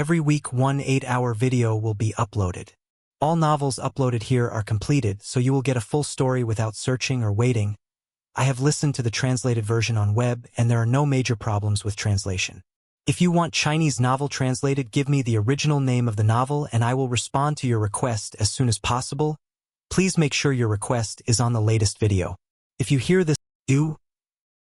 Every week, one 8-hour video will be uploaded. All novels uploaded here are completed, so you will get a full story without searching or waiting. I have listened to the translated version on web, and there are no major problems with translation. If you want Chinese novel translated, give me the original name of the novel and I will respond to your request as soon as possible. Please make sure your request is on the latest video. If you hear this "do"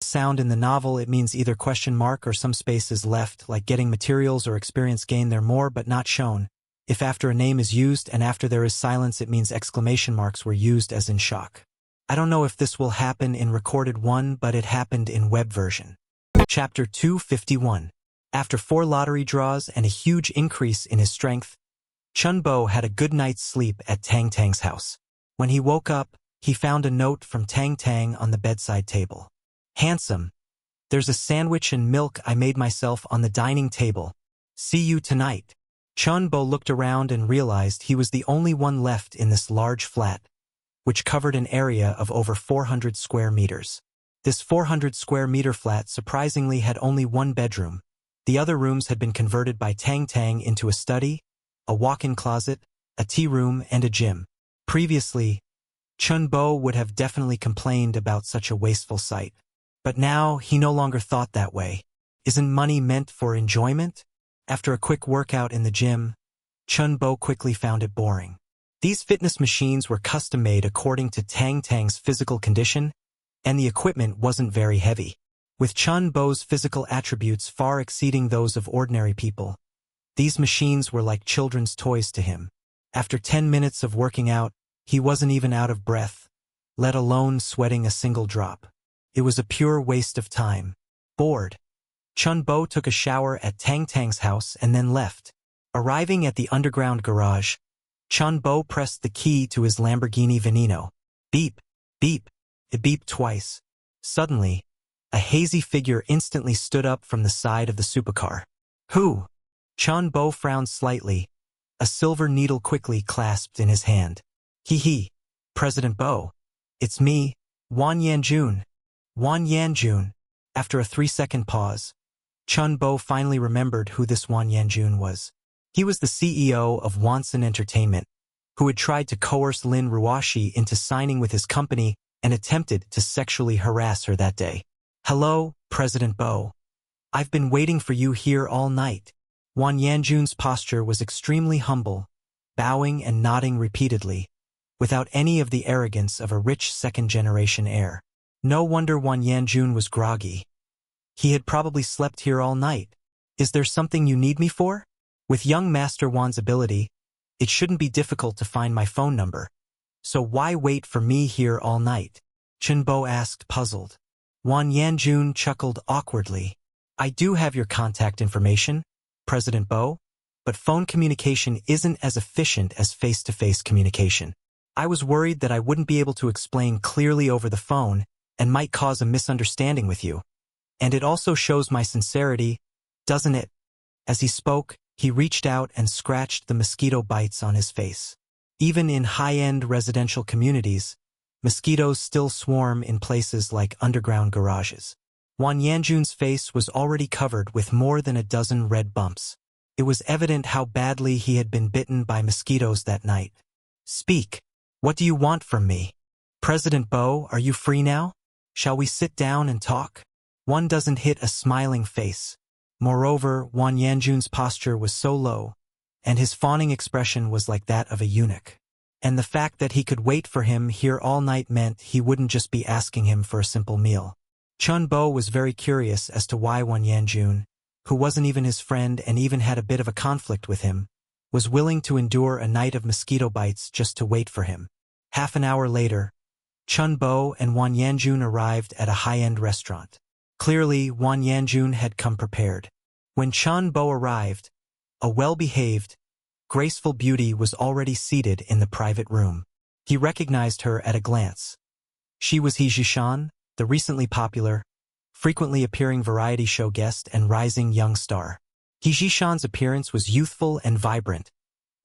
sound in the novel, it means either question mark or some space is left, like getting materials or experience gained there more but not shown. If after a name is used and after there is silence, it means exclamation marks were used as in shock. I don't know if this will happen in recorded one, but it happened in web version. Chapter 251. After 4 lottery draws and a huge increase in his strength, Chun Bo had a good night's sleep at Tang Tang's house. When he woke up, he found a note from Tang Tang on the bedside table. "Handsome, there's a sandwich and milk I made myself on the dining table. See you tonight." Chun Bo looked around and realized he was the only one left in this large flat, which covered an area of over 400 square meters. This 400 square meter flat surprisingly had only one bedroom. The other rooms had been converted by Tang Tang into a study, a walk-in closet, a tea room, and a gym. Previously, Chun Bo would have definitely complained about such a wasteful sight. But now he no longer thought that way. Isn't money meant for enjoyment? After a quick workout in the gym, Chun Bo quickly found it boring. These fitness machines were custom-made according to Tang Tang's physical condition, and the equipment wasn't very heavy. With Chun Bo's physical attributes far exceeding those of ordinary people, these machines were like children's toys to him. After 10 minutes of working out, he wasn't even out of breath, let alone sweating a single drop. It was a pure waste of time. Bored, Chun Bo took a shower at Tang Tang's house and then left. Arriving at the underground garage, Chun Bo pressed the key to his Lamborghini Veneno. Beep, beep. It beeped twice. Suddenly, a hazy figure instantly stood up from the side of the supercar. "Who?" Chun Bo frowned slightly, a silver needle quickly clasped in his hand. "Hee, President Bo. It's me, Wan Yanjun." Wan Yanjun. After a 3-second pause, Chun Bo finally remembered who this Wan Yanjun was. He was the CEO of Wanson Entertainment, who had tried to coerce Lin Ruoshi into signing with his company and attempted to sexually harass her that day. "Hello, President Bo. I've been waiting for you here all night." Wan Yanjun's posture was extremely humble, bowing and nodding repeatedly, without any of the arrogance of a rich second-generation heir. No wonder Wan Yanjun was groggy. He had probably slept here all night. "Is there something you need me for?" With young Master Wan's ability, it shouldn't be difficult to find my phone number. "So why wait for me here all night?" Chun Bo asked, puzzled. Wan Yanjun chuckled awkwardly. "I do have your contact information, President Bo, but phone communication isn't as efficient as face-to-face communication. I was worried that I wouldn't be able to explain clearly over the phone and might cause a misunderstanding with you. And it also shows my sincerity, doesn't it?" As he spoke, he reached out and scratched the mosquito bites on his face. Even in high-end residential communities, mosquitoes still swarm in places like underground garages. Wan Yanjun's face was already covered with more than a dozen red bumps. It was evident how badly he had been bitten by mosquitoes that night. "Speak. What do you want from me?" "President Bo, are you free now? Shall we sit down and talk?" One doesn't hit a smiling face. Moreover, Wan Yanjun's posture was so low, and his fawning expression was like that of a eunuch. And the fact that he could wait for him here all night meant he wouldn't just be asking him for a simple meal. Chun Bo was very curious as to why Wan Yanjun, who wasn't even his friend and even had a bit of a conflict with him, was willing to endure a night of mosquito bites just to wait for him. Half an hour later, Chun Bo and Wan Yanjun arrived at a high-end restaurant. Clearly, Wan Yanjun had come prepared. When Chun Bo arrived, a well-behaved, graceful beauty was already seated in the private room. He recognized her at a glance. She was He Zhishan, the recently popular, frequently appearing variety show guest and rising young star. He Zhishan's appearance was youthful and vibrant,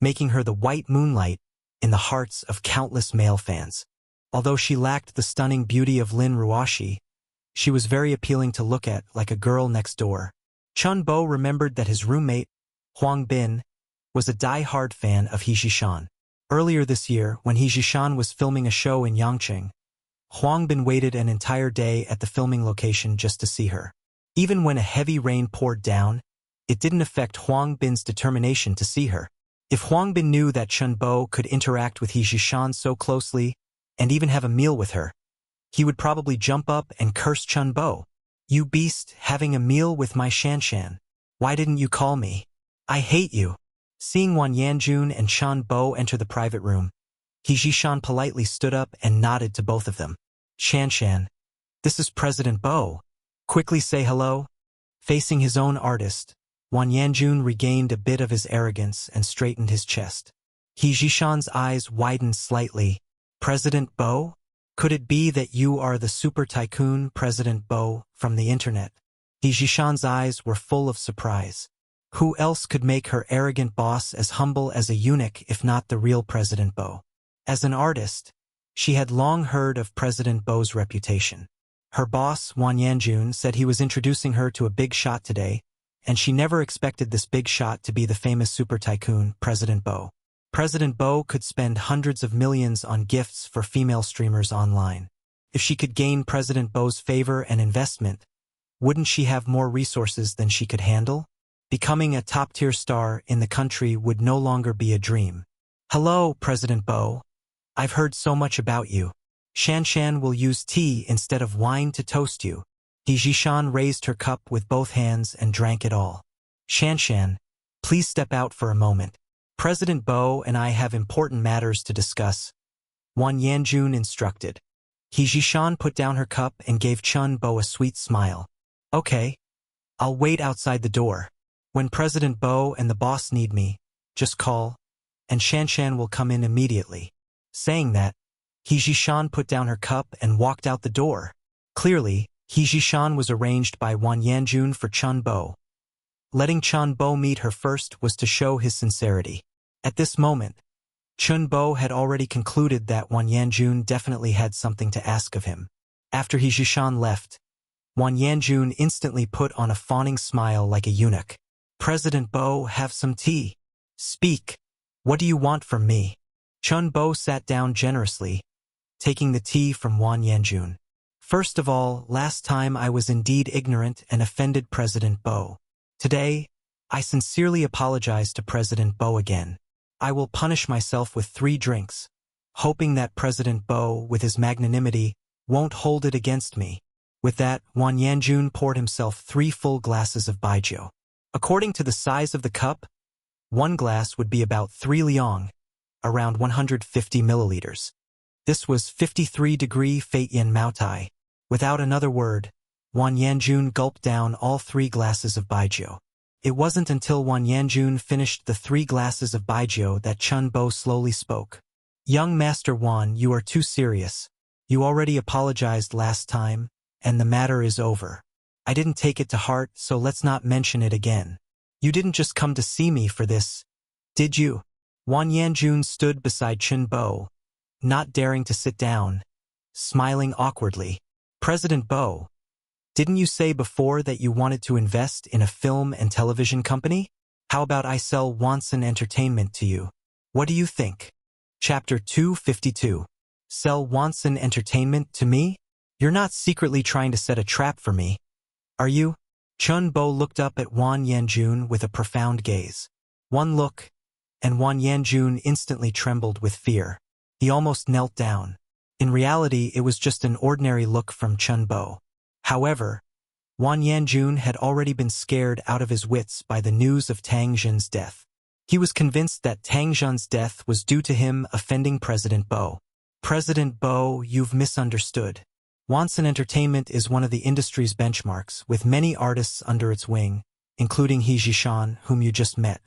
making her the white moonlight in the hearts of countless male fans. Although she lacked the stunning beauty of Lin Ruoshi, she was very appealing to look at, like a girl next door. Chun Bo remembered that his roommate, Huang Bin, was a die-hard fan of He Zhishan. Earlier this year, when He Zhishan was filming a show in Yangqing, Huang Bin waited an entire day at the filming location just to see her. Even when a heavy rain poured down, it didn't affect Huang Bin's determination to see her. If Huang Bin knew that Chen Bo could interact with He Zhishan so closely and even have a meal with her, he would probably jump up and curse Chen Bo. "You beast, having a meal with my Shanshan. Why didn't you call me? I hate you." Seeing Wan Yanjun and Chen Bo enter the private room, He Zhishan politely stood up and nodded to both of them. "Shanshan, this is President Bo. Quickly say hello." Facing his own artist, Wan Yanjun regained a bit of his arrogance and straightened his chest. He Zhishan's eyes widened slightly. "President Bo? Could it be that you are the super tycoon President Bo from the internet?" He Zhishan's eyes were full of surprise. Who else could make her arrogant boss as humble as a eunuch if not the real President Bo? As an artist, she had long heard of President Bo's reputation. Her boss, Wan Yanjun, said he was introducing her to a big shot today, and she never expected this big shot to be the famous super tycoon, President Bo. President Bo could spend hundreds of millions on gifts for female streamers online. If she could gain President Bo's favor and investment, wouldn't she have more resources than she could handle? Becoming a top-tier star in the country would no longer be a dream. "Hello, President Bo. I've heard so much about you. Shanshan will use tea instead of wine to toast you." He Zhishan raised her cup with both hands and drank it all. "Shanshan, please step out for a moment. President Bo and I have important matters to discuss," Wan Yanjun instructed. He Zhishan put down her cup and gave Chen Bo a sweet smile. "Okay. I'll wait outside the door. When President Bo and the boss need me, just call, and Shanshan will come in immediately." Saying that, He Zhishan put down her cup and walked out the door. Clearly, He Zhishan was arranged by Wan Yanjun for Chen Bo. Letting Chen Bo meet her first was to show his sincerity. At this moment, Chen Bo had already concluded that Wan Yanjun definitely had something to ask of him. After He Zhishan left, Wan Yanjun instantly put on a fawning smile like a eunuch. "President Bo, have some tea. Speak. What do you want from me?" Chen Bo sat down generously, taking the tea from Wan Yanjun. "First of all, last time I was indeed ignorant and offended President Bo. Today, I sincerely apologize to President Bo again. I will punish myself with 3 drinks, hoping that President Bo, with his magnanimity, won't hold it against me." With that, Wan Yanjun poured himself 3 full glasses of baijiu. According to the size of the cup, 1 glass would be about 3 liang, around 150 milliliters. This was 53-degree Fate Yin Maotai. Without another word, Wan Yanjun gulped down all 3 glasses of baijiu. It wasn't until Wan Yanjun finished the 3 glasses of baijiu that Chen Bo slowly spoke. "Young Master Wan, you are too serious. You already apologized last time, and the matter is over. I didn't take it to heart, so let's not mention it again. You didn't just come to see me for this, did you?" Wan Yanjun stood beside Chen Bo, not daring to sit down, smiling awkwardly. "President Bo, didn't you say before that you wanted to invest in a film and television company? How about I sell Wanson Entertainment to you? What do you think?" Chapter 252. Sell Wanson Entertainment to me? You're not secretly trying to set a trap for me, are you? Chen Bo looked up at Wan Yanjun with a profound gaze. One look, and Wan Yanjun instantly trembled with fear. He almost knelt down. In reality, it was just an ordinary look from Chen Bo. However, Wan Yanjun had already been scared out of his wits by the news of Tang Xun's death. He was convinced that Tang Xun's death was due to him offending President Bo. "President Bo, you've misunderstood. Wanson Entertainment is one of the industry's benchmarks, with many artists under its wing, including He Zhishan, whom you just met.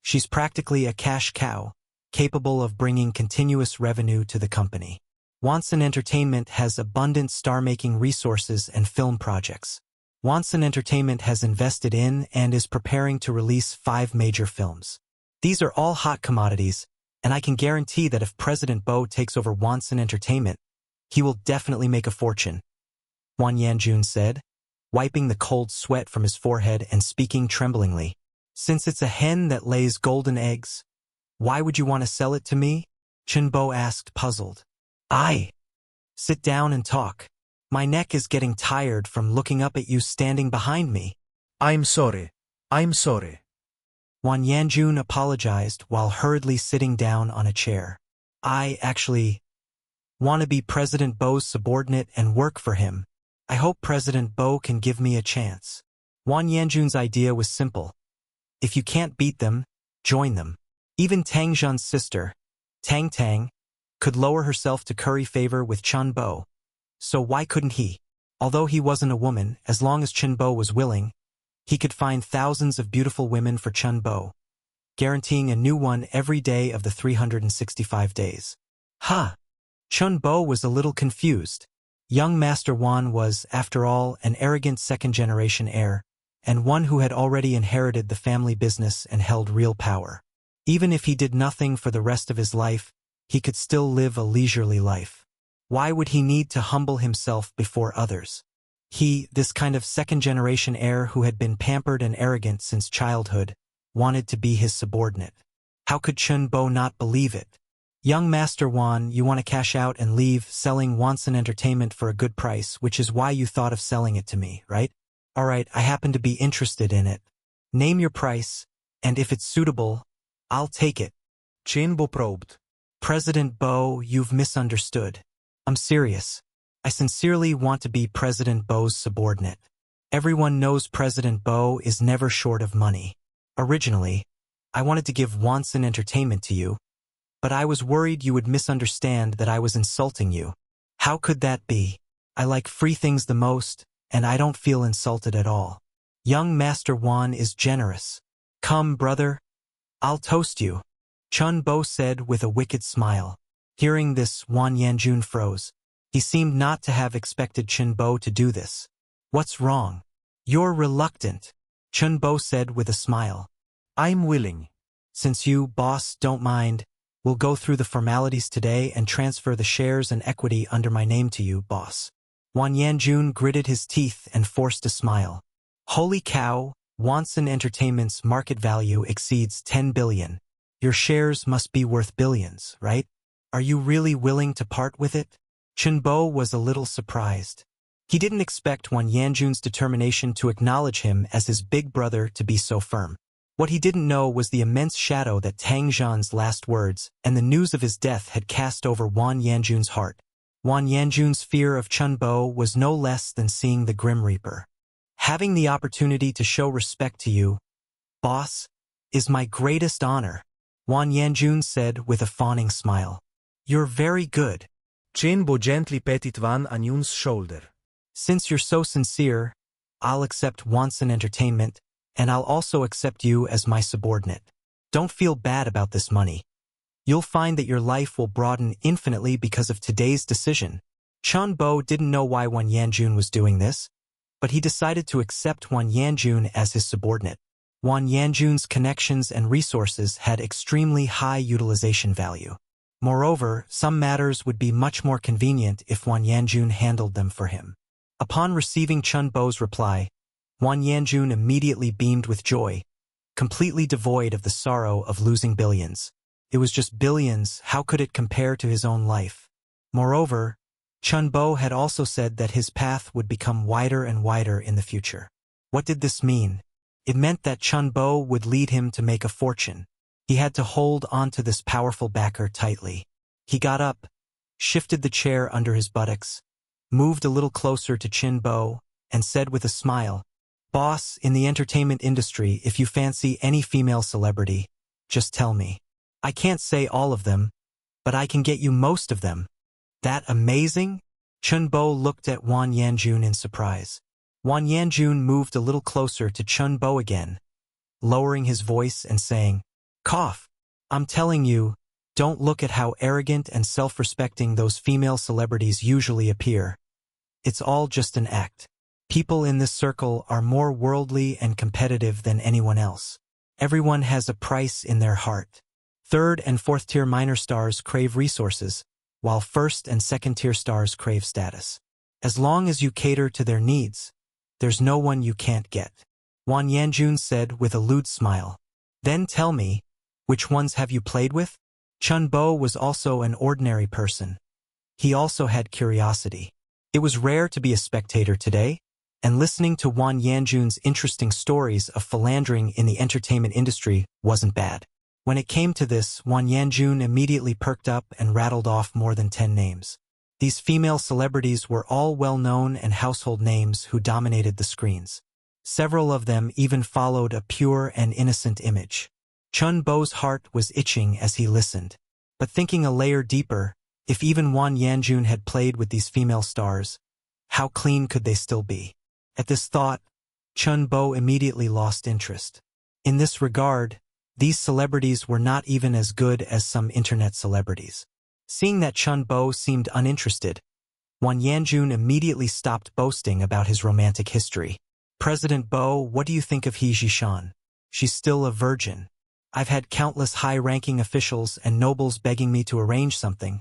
She's practically a cash cow, capable of bringing continuous revenue to the company. Wanson Entertainment has abundant star-making resources and film projects. Wanson Entertainment has invested in and is preparing to release 5 major films. These are all hot commodities, and I can guarantee that if President Bo takes over Wanson Entertainment, he will definitely make a fortune," Wan Yanjun said, wiping the cold sweat from his forehead and speaking tremblingly. Since it's a hen that lays golden eggs, why would you want to sell it to me? Chunbo asked, puzzled. Sit down and talk. My neck is getting tired from looking up at you standing behind me. I'm sorry. Wan Yanjun apologized while hurriedly sitting down on a chair. I actually want to be President Bo's subordinate and work for him. I hope President Bo can give me a chance. Wan Yanjun's idea was simple. If you can't beat them, join them. Even Tang Zhan's sister, Tang Tang, could lower herself to curry favor with Chunbo. So why couldn't he? Although he wasn't a woman, as long as Chunbo was willing, he could find thousands of beautiful women for Chunbo, guaranteeing a new one every day of the 365 days. Chunbo was a little confused. Young Master Wan was, after all, an arrogant second-generation heir, and one who had already inherited the family business and held real power. Even if he did nothing for the rest of his life, he could still live a leisurely life. Why would he need to humble himself before others? He, this kind of second-generation heir who had been pampered and arrogant since childhood, wanted to be his subordinate. How could Chunbo not believe it? Young Master Wan, you want to cash out and leave selling Wanson Entertainment for a good price, which is why you thought of selling it to me, right? Alright, I happen to be interested in it. Name your price, and if it's suitable, I'll take it. Chunbo probed. President Bo, you've misunderstood. I'm serious. I sincerely want to be President Bo's subordinate. Everyone knows President Bo is never short of money. Originally, I wanted to give Wanson Entertainment to you, but I was worried you would misunderstand that I was insulting you. How could that be? I like free things the most, and I don't feel insulted at all. Young Master Wan is generous. Come, brother. I'll toast you. Chunbo said with a wicked smile. Hearing this, Wan Yanjun froze. He seemed not to have expected Chunbo to do this. What's wrong? You're reluctant, Chunbo said with a smile. I'm willing. Since you, boss, don't mind, we'll go through the formalities today and transfer the shares and equity under my name to you, boss. Wan Yanjun gritted his teeth and forced a smile. Holy cow, Wanson Entertainment's market value exceeds 10 billion. Your shares must be worth billions, right? Are you really willing to part with it? Chunbo was a little surprised. He didn't expect Wan Yanjun's determination to acknowledge him as his big brother to be so firm. What he didn't know was the immense shadow that Tang Zhan's last words and the news of his death had cast over Wan Yanjun's heart. Wan Yanjun's fear of Chunbo was no less than seeing the Grim Reaper. Having the opportunity to show respect to you, boss, is my greatest honor, Wan Yanjun said with a fawning smile. You're very good. Chunbo gently patted Wan Yanjun's shoulder. Since you're so sincere, I'll accept Wanson Entertainment, and I'll also accept you as my subordinate. Don't feel bad about this money. You'll find that your life will broaden infinitely because of today's decision. Chunbo didn't know why Wan Yanjun was doing this, but he decided to accept Wan Yanjun as his subordinate. Wan Yanjun's connections and resources had extremely high utilization value. Moreover, some matters would be much more convenient if Wan Yanjun handled them for him. Upon receiving Chunbo's reply, Wan Yanjun immediately beamed with joy, completely devoid of the sorrow of losing billions. It was just billions, how could it compare to his own life? Moreover, Chunbo had also said that his path would become wider and wider in the future. What did this mean? It meant that Chunbo would lead him to make a fortune. He had to hold onto this powerful backer tightly. He got up, shifted the chair under his buttocks, moved a little closer to Chunbo, and said with a smile, Boss, in the entertainment industry, if you fancy any female celebrity, just tell me. I can't say all of them, but I can get you most of them. That amazing? Chunbo looked at Wan Yanjun in surprise. Wan Yanjun moved a little closer to Chunbo again, lowering his voice and saying, Cough. I'm telling you, don't look at how arrogant and self-respecting those female celebrities usually appear. It's all just an act. People in this circle are more worldly and competitive than anyone else. Everyone has a price in their heart. Third and fourth tier minor stars crave resources, while first and second tier stars crave status. As long as you cater to their needs, there's no one you can't get. Wang Yanjun said with a lewd smile. Then tell me, which ones have you played with? Chun Bo was also an ordinary person. He also had curiosity. It was rare to be a spectator today, and listening to Wang Yanjun's interesting stories of philandering in the entertainment industry wasn't bad. When it came to this, Wang Yanjun immediately perked up and rattled off more than 10 names. These female celebrities were all well-known and household names who dominated the screens. Several of them even followed a pure and innocent image. Chun Bo's heart was itching as he listened. But thinking a layer deeper, if even Wang Yanjun had played with these female stars, how clean could they still be? At this thought, Chun Bo immediately lost interest. In this regard, these celebrities were not even as good as some internet celebrities. Seeing that Chun Bo seemed uninterested, Wang Yanjun immediately stopped boasting about his romantic history. President Bo, what do you think of He Jishan? She's still a virgin. I've had countless high-ranking officials and nobles begging me to arrange something,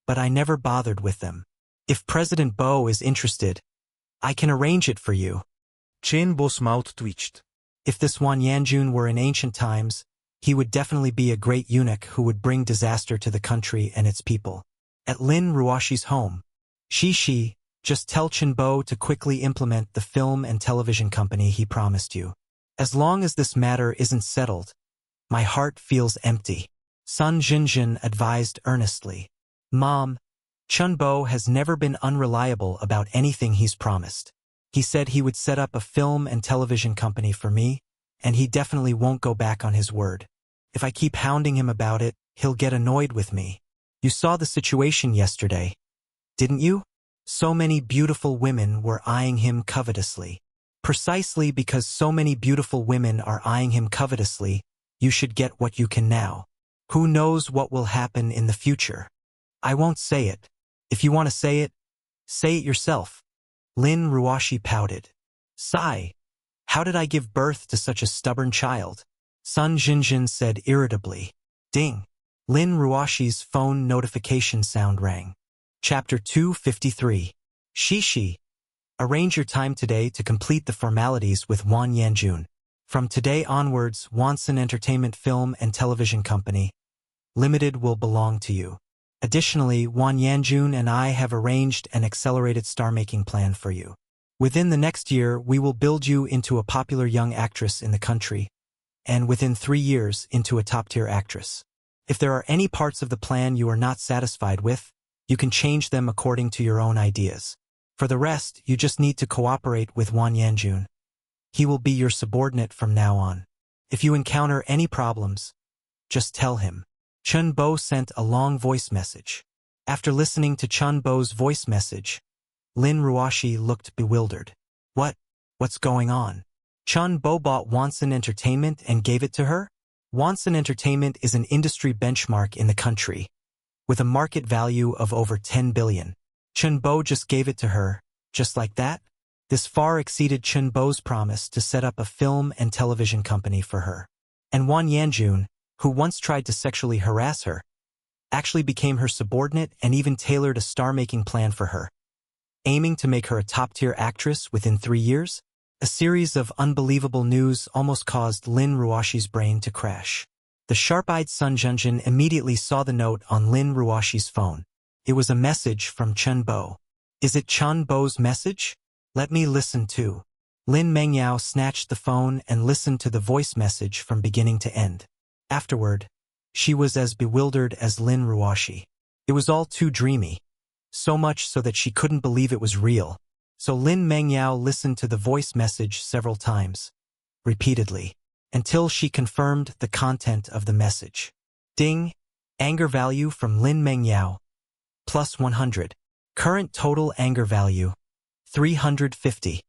but I never bothered with them. If President Bo is interested, I can arrange it for you. Chen Bo's mouth twitched. If this Wang Yanjun were in ancient times, he would definitely be a great eunuch who would bring disaster to the country and its people. At Lin Ruoshi's home, Shi, just tell Chen Bo to quickly implement the film and television company he promised you. As long as this matter isn't settled, my heart feels empty. Sun Jinjin advised earnestly. Mom, Chun Bo has never been unreliable about anything he's promised. He said he would set up a film and television company for me, and he definitely won't go back on his word. If I keep hounding him about it, he'll get annoyed with me. You saw the situation yesterday, didn't you? So many beautiful women were eyeing him covetously. Precisely because so many beautiful women are eyeing him covetously, you should get what you can now. Who knows what will happen in the future? I won't say it. If you want to say it yourself. Lin Ruoshi pouted. Sigh. How did I give birth to such a stubborn child? Sun Jinjin said irritably. Ding. Lin Ruoshi's phone notification sound rang. Chapter 253. Shi. Arrange your time today to complete the formalities with Wang Yanjun. From today onwards, Wanson Entertainment Film and Television Company Limited will belong to you. Additionally, Wang Yanjun and I have arranged an accelerated star-making plan for you. Within the next year, we will build you into a popular young actress in the country, and within 3 years, into a top-tier actress. If there are any parts of the plan you are not satisfied with, you can change them according to your own ideas. For the rest, you just need to cooperate with Wang Yanjun. He will be your subordinate from now on. If you encounter any problems, just tell him. Chun Bo sent a long voice message. After listening to Chun Bo's voice message, Lin Ruoshi looked bewildered. What's going on? Chun Bo bought Wanson Entertainment and gave it to her? Wanson Entertainment is an industry benchmark in the country, with a market value of over 10 billion. Chun Bo just gave it to her, just like that? This far exceeded Chun Bo's promise to set up a film and television company for her. And Wang Yanjun, who once tried to sexually harass her, actually became her subordinate and even tailored a star-making plan for her, aiming to make her a top-tier actress within 3 years? A series of unbelievable news almost caused Lin Ruoshi's brain to crash. The sharp-eyed Sun Junjin immediately saw the note on Lin Ruoshi's phone. It was a message from Chun Bo. Is it Chun Bo's message? Let me listen too. Lin Mengyao snatched the phone and listened to the voice message from beginning to end. Afterward, she was as bewildered as Lin Ruoshi. It was all too dreamy, so much so that she couldn't believe it was real. So Lin Mengyao listened to the voice message several times, repeatedly, until she confirmed the content of the message. Ding! Anger value from Lin Mengyao. Plus 100. Current total anger value. 350.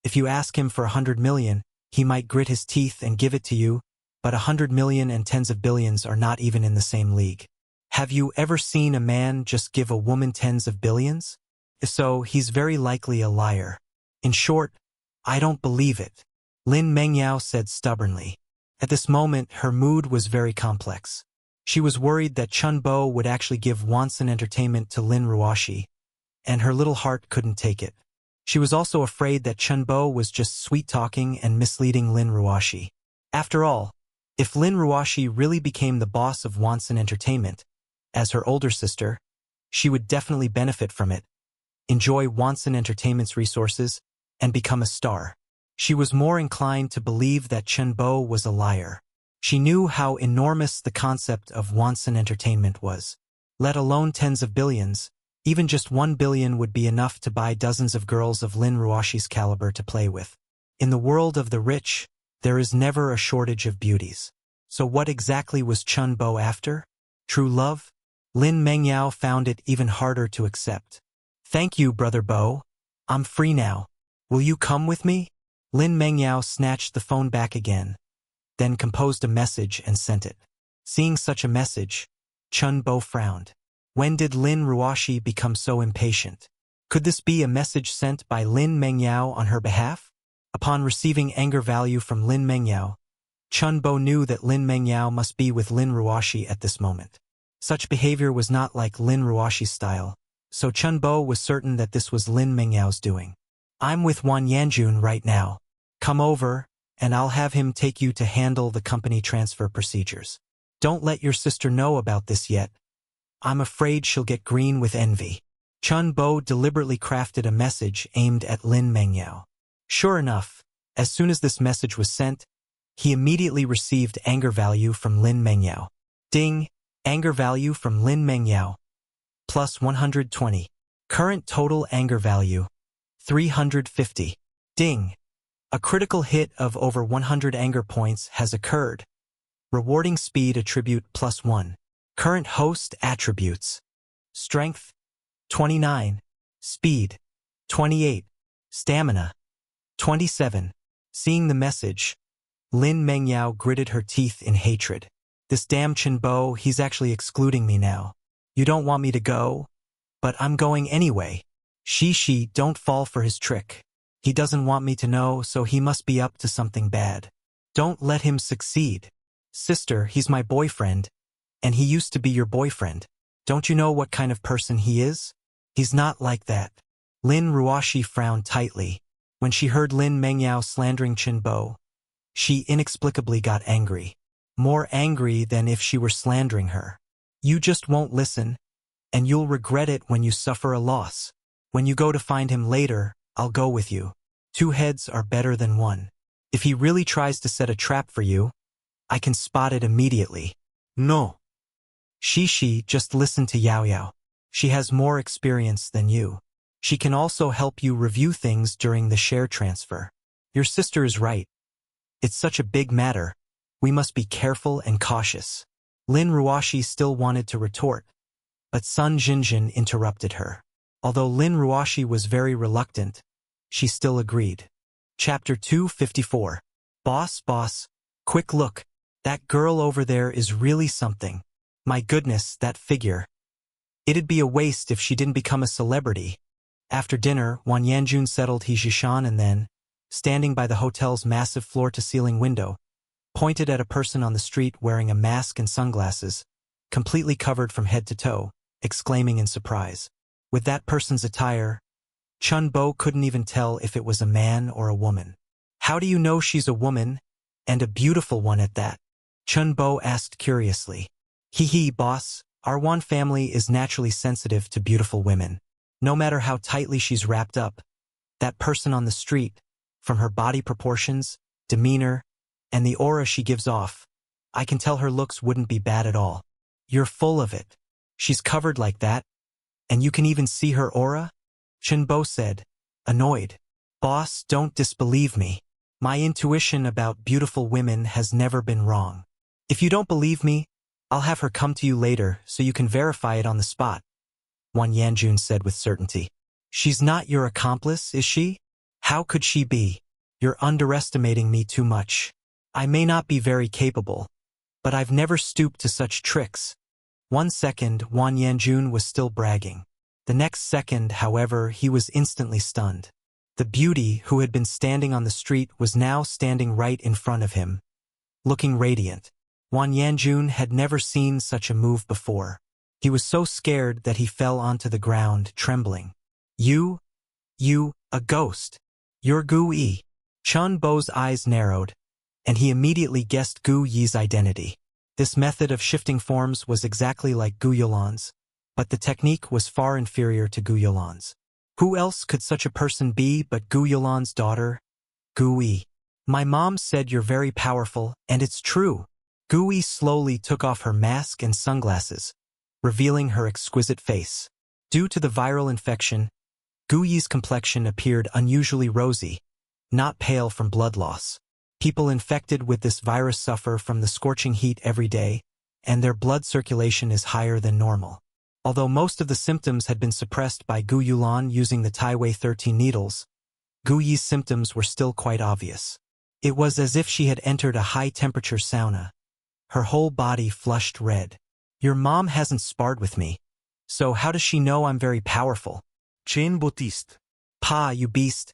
If you ask him for 100 million, he might grit his teeth and give it to you, but 100 million and tens of billions are not even in the same league. Have you ever seen a man just give a woman tens of billions? If so, he's very likely a liar. In short, I don't believe it, Lin Mengyao said stubbornly. At this moment, her mood was very complex. She was worried that Chun Bo would actually give Wanson Entertainment to Lin Ruoshi, and her little heart couldn't take it. She was also afraid that Chunbo was just sweet-talking and misleading Lin Ruoshi. After all, if Lin Ruoshi really became the boss of Wonsan Entertainment, as her older sister, she would definitely benefit from it, enjoy Wonsan Entertainment's resources, and become a star. She was more inclined to believe that Chunbo was a liar. She knew how enormous the concept of Wonsan Entertainment was. Let alone tens of billions, even just 1 billion would be enough to buy dozens of girls of Lin Ruoshi's caliber to play with. In the world of the rich, there is never a shortage of beauties. So what exactly was Chunbo after? True love? Lin Mengyao found it even harder to accept. Thank you, Brother Bo. I'm free now. Will you come with me? Lin Mengyao snatched the phone back again, then composed a message and sent it. Seeing such a message, Chunbo frowned. When did Lin Ruoshi become so impatient? Could this be a message sent by Lin Mengyao on her behalf? Upon receiving anger value from Lin Mengyao, Chunbo knew that Lin Mengyao must be with Lin Ruoshi at this moment. Such behavior was not like Lin Ruoshi's style, so Chunbo was certain that this was Lin Mengyao's doing. I'm with Wan Yanjun right now. Come over, and I'll have him take you to handle the company transfer procedures. Don't let your sister know about this yet. I'm afraid she'll get green with envy. Chunbo deliberately crafted a message aimed at Lin Mengyao. Sure enough, as soon as this message was sent, he immediately received anger value from Lin Mengyao. Ding! Anger value from Lin Mengyao. Plus 120. Current total anger value. 350. Ding! A critical hit of over 100 anger points has occurred. Rewarding speed attribute plus 1. Current host attributes. Strength, 29. Speed, 28. Stamina, 27. Seeing the message, Lin Mengyao gritted her teeth in hatred. This damn Chunbo, he's actually excluding me now. You don't want me to go? But I'm going anyway. She, don't fall for his trick. He doesn't want me to know, so he must be up to something bad. Don't let him succeed. Sister, he's my boyfriend, and he used to be your boyfriend. Don't you know what kind of person he is? He's not like that. Lin Ruoshi frowned tightly. When she heard Lin Mengyao slandering Chunbo, she inexplicably got angry. More angry than if she were slandering her. You just won't listen, and you'll regret it when you suffer a loss. When you go to find him later, I'll go with you. 2 heads are better than 1. If he really tries to set a trap for you, I can spot it immediately. No. She, just listen to Yao Yao. She has more experience than you. She can also help you review things during the share transfer. Your sister is right. It's such a big matter. We must be careful and cautious. Lin Ruoshi still wanted to retort, but Sun Jinjin interrupted her. Although Lin Ruoshi was very reluctant, she still agreed. Chapter 254. Boss, quick look. That girl over there is really something. My goodness, that figure. It'd be a waste if she didn't become a celebrity. After dinner, Wan Yanjun settled his Jishan and then, standing by the hotel's massive floor-to-ceiling window, pointed at a person on the street wearing a mask and sunglasses, completely covered from head to toe, exclaiming in surprise. With that person's attire, Chunbo couldn't even tell if it was a man or a woman. How do you know she's a woman, and a beautiful one at that? Chunbo asked curiously. Hee, boss, our Wan family is naturally sensitive to beautiful women. No matter how tightly she's wrapped up, that person on the street, from her body proportions, demeanor, and the aura she gives off, I can tell her looks wouldn't be bad at all. You're full of it. She's covered like that, and you can even see her aura? Chunbo said, annoyed. Boss, don't disbelieve me. My intuition about beautiful women has never been wrong. If you don't believe me, I'll have her come to you later so you can verify it on the spot, Wan Yanjun said with certainty. She's not your accomplice, is she? How could she be? You're underestimating me too much. I may not be very capable, but I've never stooped to such tricks. 1 second, Wan Yanjun was still bragging. The next second, however, he was instantly stunned. The beauty who had been standing on the street was now standing right in front of him, looking radiant. Wan Yanjun had never seen such a move before. He was so scared that he fell onto the ground, trembling. You You, a ghost. You're Gu Yi. Chun Bo's eyes narrowed, and he immediately guessed Gu Yi's identity. This method of shifting forms was exactly like Gu Yolan's, but the technique was far inferior to Gu Yolan's. Who else could such a person be but Gu Yolan's daughter, Gu Yi? My mom said you're very powerful, and it's true. Gu Yi slowly took off her mask and sunglasses, revealing her exquisite face. Due to the viral infection, Gu Yi's complexion appeared unusually rosy, not pale from blood loss. People infected with this virus suffer from the scorching heat every day, and their blood circulation is higher than normal. Although most of the symptoms had been suppressed by Gu Yulan using the Taiwei 13 needles, Gu Yi's symptoms were still quite obvious. It was as if she had entered a high-temperature sauna. Her whole body flushed red. Your mom hasn't sparred with me, so how does she know I'm very powerful? Chen Bautiste. Pa, you beast.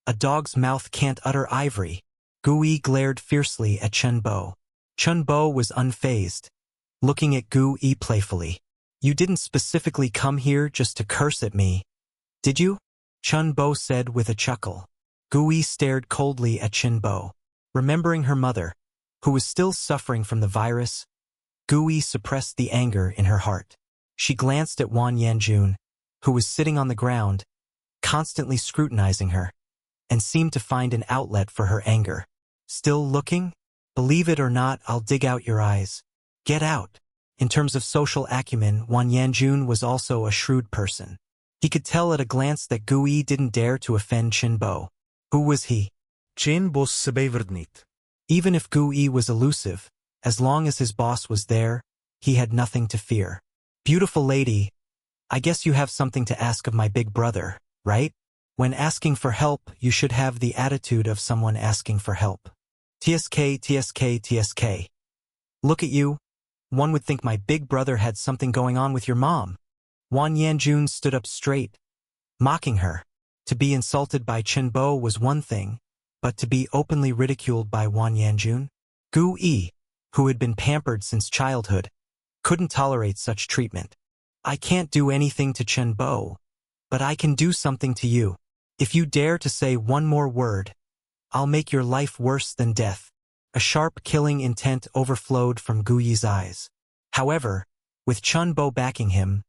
A dog's mouth can't utter ivory. Gu Yi glared fiercely at Chun Bo. Chun Bo was unfazed, looking at Gu Yi playfully. You didn't specifically come here just to curse at me, did you? Chun Bo said with a chuckle. Gu Yi stared coldly at Chun Bo. Remembering her mother, who was still suffering from the virus, Gu Yi suppressed the anger in her heart. She glanced at Wan Yanjun, who was sitting on the ground, constantly scrutinizing her, and seemed to find an outlet for her anger. Still looking? Believe it or not, I'll dig out your eyes. Get out. In terms of social acumen, Wan Yanjun was also a shrewd person. He could tell at a glance that Gu Yi didn't dare to offend Chun Bo. Who was he? Chen Bo's sebeverdniet. Even if Gu Yi was elusive, as long as his boss was there, he had nothing to fear. Beautiful lady, I guess you have something to ask of my big brother, right? When asking for help, you should have the attitude of someone asking for help. TSK, TSK, TSK. Look at you. One would think my big brother had something going on with your mom. Wan Yanjun stood up straight, mocking her. To be insulted by Chun Bo was one thing, but to be openly ridiculed by Wan Yanjun? Gu Yi, who had been pampered since childhood, couldn't tolerate such treatment. I can't do anything to Chun Bo, but I can do something to you. If you dare to say one more word, I'll make your life worse than death. A sharp killing intent overflowed from Gu Yi's eyes. However, with Chun Bo backing him,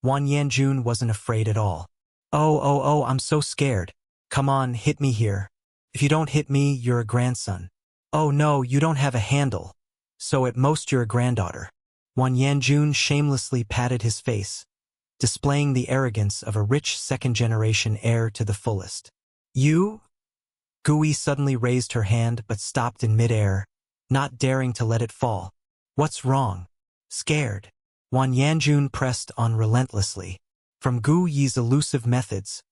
Wan Yanjun wasn't afraid at all. Oh, I'm so scared. Come on, hit me here. If you don't hit me, you're a grandson. Oh no, you don't have a handle. So at most you're a granddaughter. Wan Yanjun shamelessly patted his face, displaying the arrogance of a rich second-generation heir to the fullest. You? Gu Yi suddenly raised her hand but stopped in midair, not daring to let it fall. What's wrong? Scared. Wan Yanjun pressed on relentlessly. From Gu Yi's elusive methods,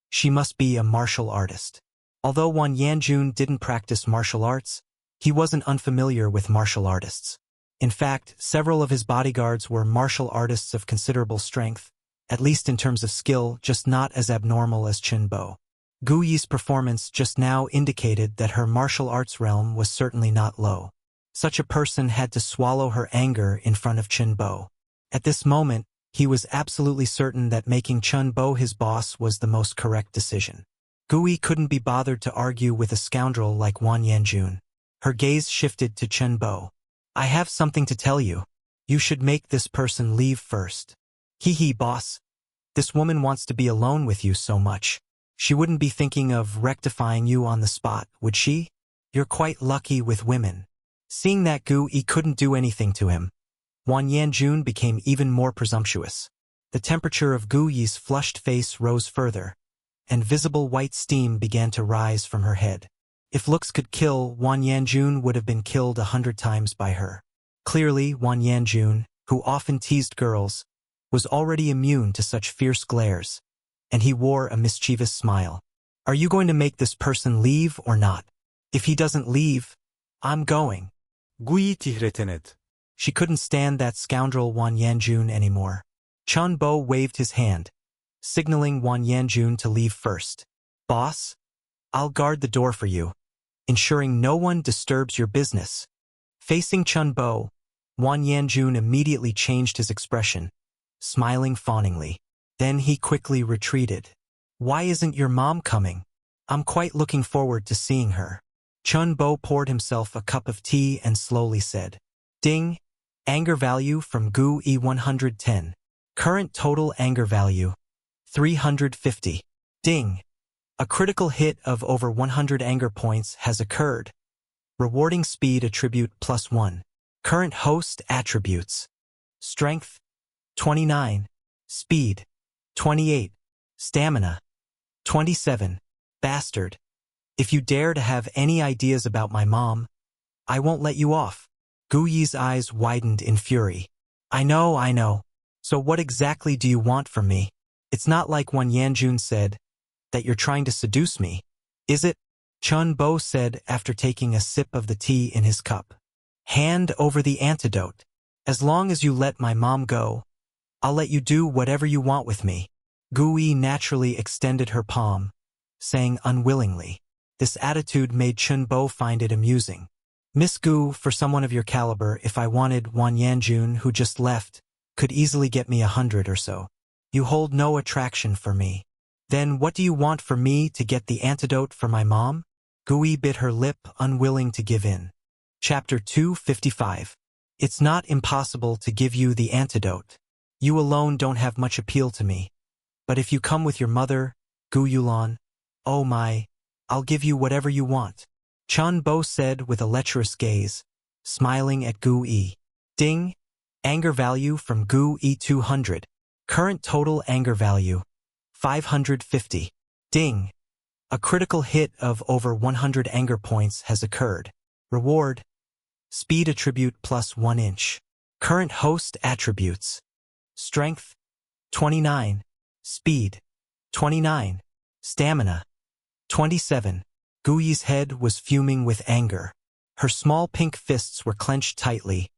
she must be a martial artist. Although Wan Yanjun didn't practice martial arts, he wasn't unfamiliar with martial artists. In fact, several of his bodyguards were martial artists of considerable strength, at least in terms of skill, just not as abnormal as Chun Bo. Gu Yi's performance just now indicated that her martial arts realm was certainly not low. Such a person had to swallow her anger in front of Chun Bo. At this moment, he was absolutely certain that making Chun Bo his boss was the most correct decision. Gu Yi couldn't be bothered to argue with a scoundrel like Wan Yanjun. Her gaze shifted to Chun Bo. I have something to tell you. You should make this person leave first. Hee, boss. This woman wants to be alone with you so much. She wouldn't be thinking of rectifying you on the spot, would she? You're quite lucky with women. Seeing that Gu Yi couldn't do anything to him, Wan Yanjun became even more presumptuous. The temperature of Gu Yi's flushed face rose further, and visible white steam began to rise from her head. If looks could kill, Wan Yanjun would have been killed 100 times by her. Clearly, Wan Yanjun, who often teased girls, was already immune to such fierce glares, and he wore a mischievous smile. Are you going to make this person leave or not? If he doesn't leave, I'm going. Gu Yi tihretenet. She couldn't stand that scoundrel Wan Yanjun anymore. Chun Bo waved his hand, signaling Wan Yanjun to leave first. Boss, I'll guard the door for you, ensuring no one disturbs your business. Facing Chun Bo, Wan Yanjun immediately changed his expression, smiling fawningly. Then he quickly retreated. Why isn't your mom coming? I'm quite looking forward to seeing her. Chun Bo poured himself a cup of tea and slowly said, Ding. Anger value from Gu E 110. Current total anger value, 350. Ding. A critical hit of over 100 anger points has occurred. Rewarding speed attribute +1. Current host attributes. Strength, 29. Speed, 28. Stamina, 27. Bastard. If you dare to have any ideas about my mom, I won't let you off. Gu Yi's eyes widened in fury. I know. So what exactly do you want from me? It's not like when Yanjun said that you're trying to seduce me, is it? Chun Bo said after taking a sip of the tea in his cup. Hand over the antidote. As long as you let my mom go, I'll let you do whatever you want with me. Gu Yi naturally extended her palm, saying unwillingly. This attitude made Chun Bo find it amusing. Miss Gu, for someone of your caliber, if I wanted, Wan Yanjun, who just left, could easily get me 100 or so. You hold no attraction for me. Then what do you want for me to get the antidote for my mom? Gui bit her lip, unwilling to give in. Chapter 255. It's not impossible to give you the antidote. You alone don't have much appeal to me. But if you come with your mother, Gu Yulan, oh my, I'll give you whatever you want. Chun Bo said with a lecherous gaze, smiling at Gu Yi. Ding. Anger value from Gu Yi 200. Current total anger value, 550. Ding. A critical hit of over 100 anger points has occurred. Reward. Speed attribute +1 inch. Current host attributes. Strength, 29. Speed, 29. Stamina, 27. Gu Yi's head was fuming with anger. Her small pink fists were clenched tightly,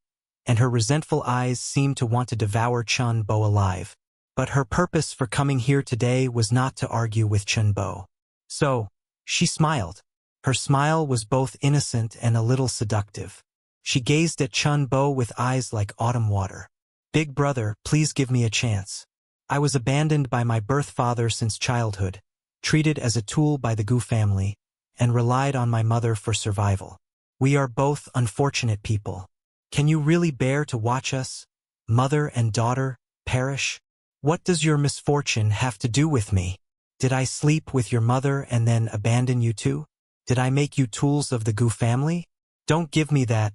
and her resentful eyes seemed to want to devour Chun Bo alive. But her purpose for coming here today was not to argue with Chun Bo. So, she smiled. Her smile was both innocent and a little seductive. She gazed at Chun Bo with eyes like autumn water. Big brother, please give me a chance. I was abandoned by my birth father since childhood, treated as a tool by the Gu family, and relied on my mother for survival. We are both unfortunate people. Can you really bear to watch us, mother and daughter, perish? What does your misfortune have to do with me? Did I sleep with your mother and then abandon you too? Did I make you tools of the Gu family? Don't give me that.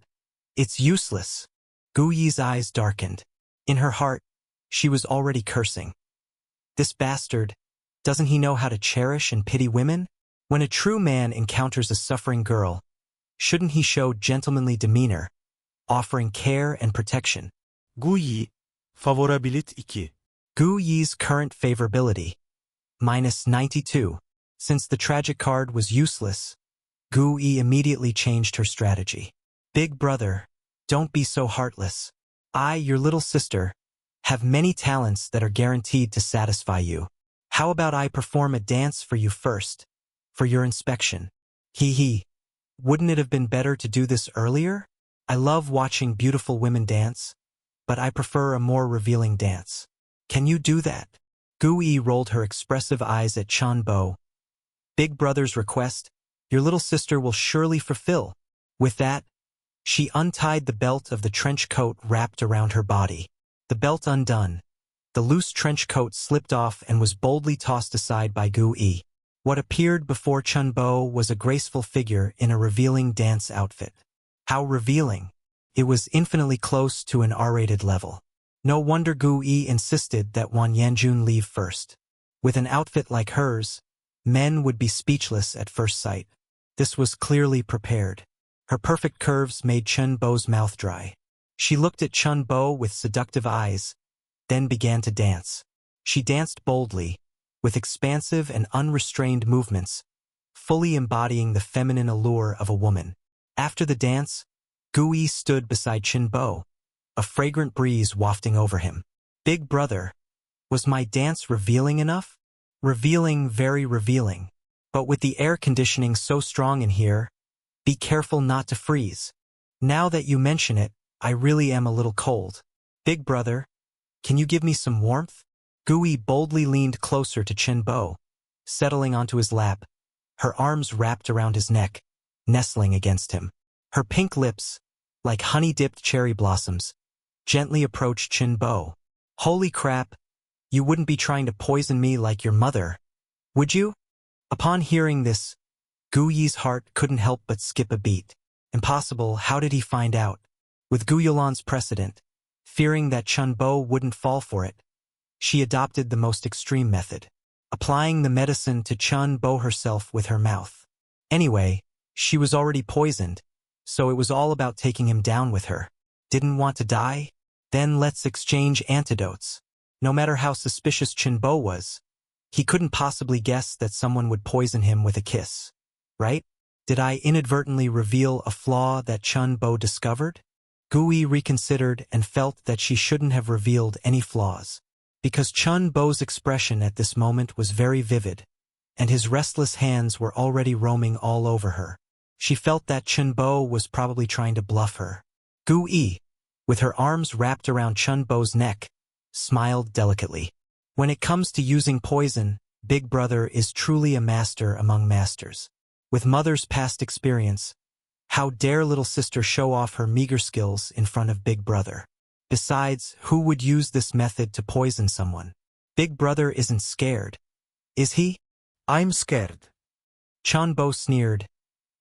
It's useless. Gu Yi's eyes darkened. In her heart, she was already cursing. This bastard, doesn't he know how to cherish and pity women? When a true man encounters a suffering girl, shouldn't he show gentlemanly demeanor, offering care and protection? Gu Yi. Favorability 2. Gu Yi's current favorability, -92. Since the tragic card was useless, Gu Yi immediately changed her strategy. Big brother, don't be so heartless. I, your little sister, have many talents that are guaranteed to satisfy you. How about I perform a dance for you first, for your inspection? Hee. Wouldn't it have been better to do this earlier? I love watching beautiful women dance, but I prefer a more revealing dance. Can you do that? Gu Yi rolled her expressive eyes at Chun Bo. Big brother's request, your little sister will surely fulfill. With that, she untied the belt of the trench coat wrapped around her body. The belt undone, the loose trench coat slipped off and was boldly tossed aside by Gu Yi. What appeared before Chun Bo was a graceful figure in a revealing dance outfit. How revealing! It was infinitely close to an R-rated level. No wonder Gu Yi insisted that Wan Yanjun leave first. With an outfit like hers, men would be speechless at first sight. This was clearly prepared. Her perfect curves made Chun Bo's mouth dry. She looked at Chun Bo with seductive eyes, then began to dance. She danced boldly, with expansive and unrestrained movements, fully embodying the feminine allure of a woman. After the dance, Gu Yi stood beside Chun Bo, a fragrant breeze wafting over him. Big brother, was my dance revealing enough? Revealing, very revealing. But with the air conditioning so strong in here, be careful not to freeze. Now that you mention it, I really am a little cold. Big brother, can you give me some warmth? Gu Yi boldly leaned closer to Chun Bo, settling onto his lap, her arms wrapped around his neck, nestling against him. Her pink lips, like honey-dipped cherry blossoms, gently approached Chin-bo. Holy crap, you wouldn't be trying to poison me like your mother, would you? Upon hearing this, Gu Yi's heart couldn't help but skip a beat. Impossible, how did he find out? With Gu Yulan's precedent, fearing that Chun-bo wouldn't fall for it, she adopted the most extreme method, applying the medicine to Chun-bo herself with her mouth. Anyway, she was already poisoned, so it was all about taking him down with her. Didn't want to die? Then let's exchange antidotes. No matter how suspicious Chun-bo was, he couldn't possibly guess that someone would poison him with a kiss. Right? Did I inadvertently reveal a flaw that Chun-bo discovered? Gu Yi reconsidered and felt that she shouldn't have revealed any flaws, because Chun-bo's expression at this moment was very vivid, and his restless hands were already roaming all over her. She felt that Chun-bo was probably trying to bluff her. Gu Yi, with her arms wrapped around Chun-bo's neck, smiled delicately. When it comes to using poison, Big Brother is truly a master among masters. With Mother's past experience, how dare little sister show off her meager skills in front of Big Brother? Besides, who would use this method to poison someone? Big Brother isn't scared, is he? I'm scared. Chun-bo sneered.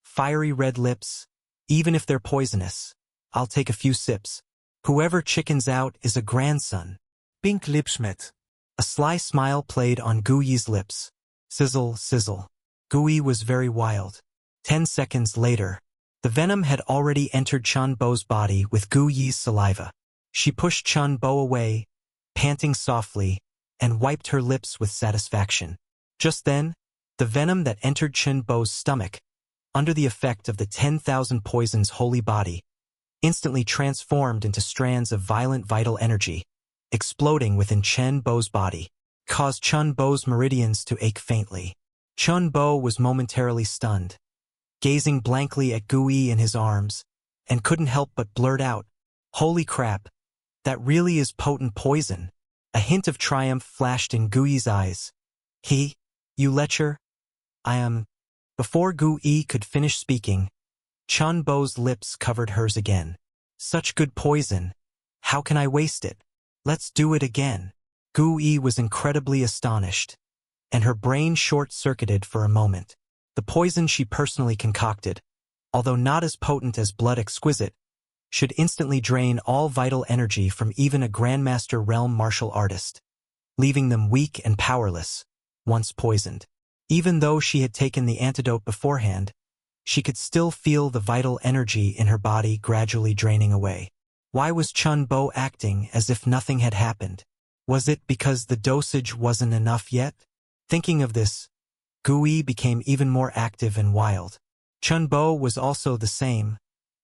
Fiery red lips. Even if they're poisonous, I'll take a few sips. Whoever chickens out is a grandson. Pink lipsmet. A sly smile played on Gu Yi's lips. Sizzle, sizzle. Gu Yi was very wild. 10 seconds later, the venom had already entered Chun-bo's body with Gu Yi's saliva. She pushed Chun-bo away, panting softly, and wiped her lips with satisfaction. Just then, the venom that entered Chun-bo's stomach, under the effect of the 10,000 poison's holy body, instantly transformed into strands of violent vital energy, exploding within Chun-bo's body, caused Chun-bo's meridians to ache faintly. Chun-bo was momentarily stunned, gazing blankly at Gu Yi in his arms, and couldn't help but blurt out, "Holy crap, that really is potent poison." A hint of triumph flashed in Gu Yi's eyes. You lecher? I am. Before Gu Yi could finish speaking, Chun-bo's lips covered hers again. Such good poison. How can I waste it? Let's do it again. Gu Yi was incredibly astonished, and her brain short-circuited for a moment. The poison she personally concocted, although not as potent as blood exquisite, should instantly drain all vital energy from even a Grandmaster realm martial artist, leaving them weak and powerless, once poisoned. Even though she had taken the antidote beforehand, she could still feel the vital energy in her body gradually draining away. Why was Chun-bo acting as if nothing had happened? Was it because the dosage wasn't enough yet? Thinking of this, Gu Yi became even more active and wild. Chun-bo was also the same,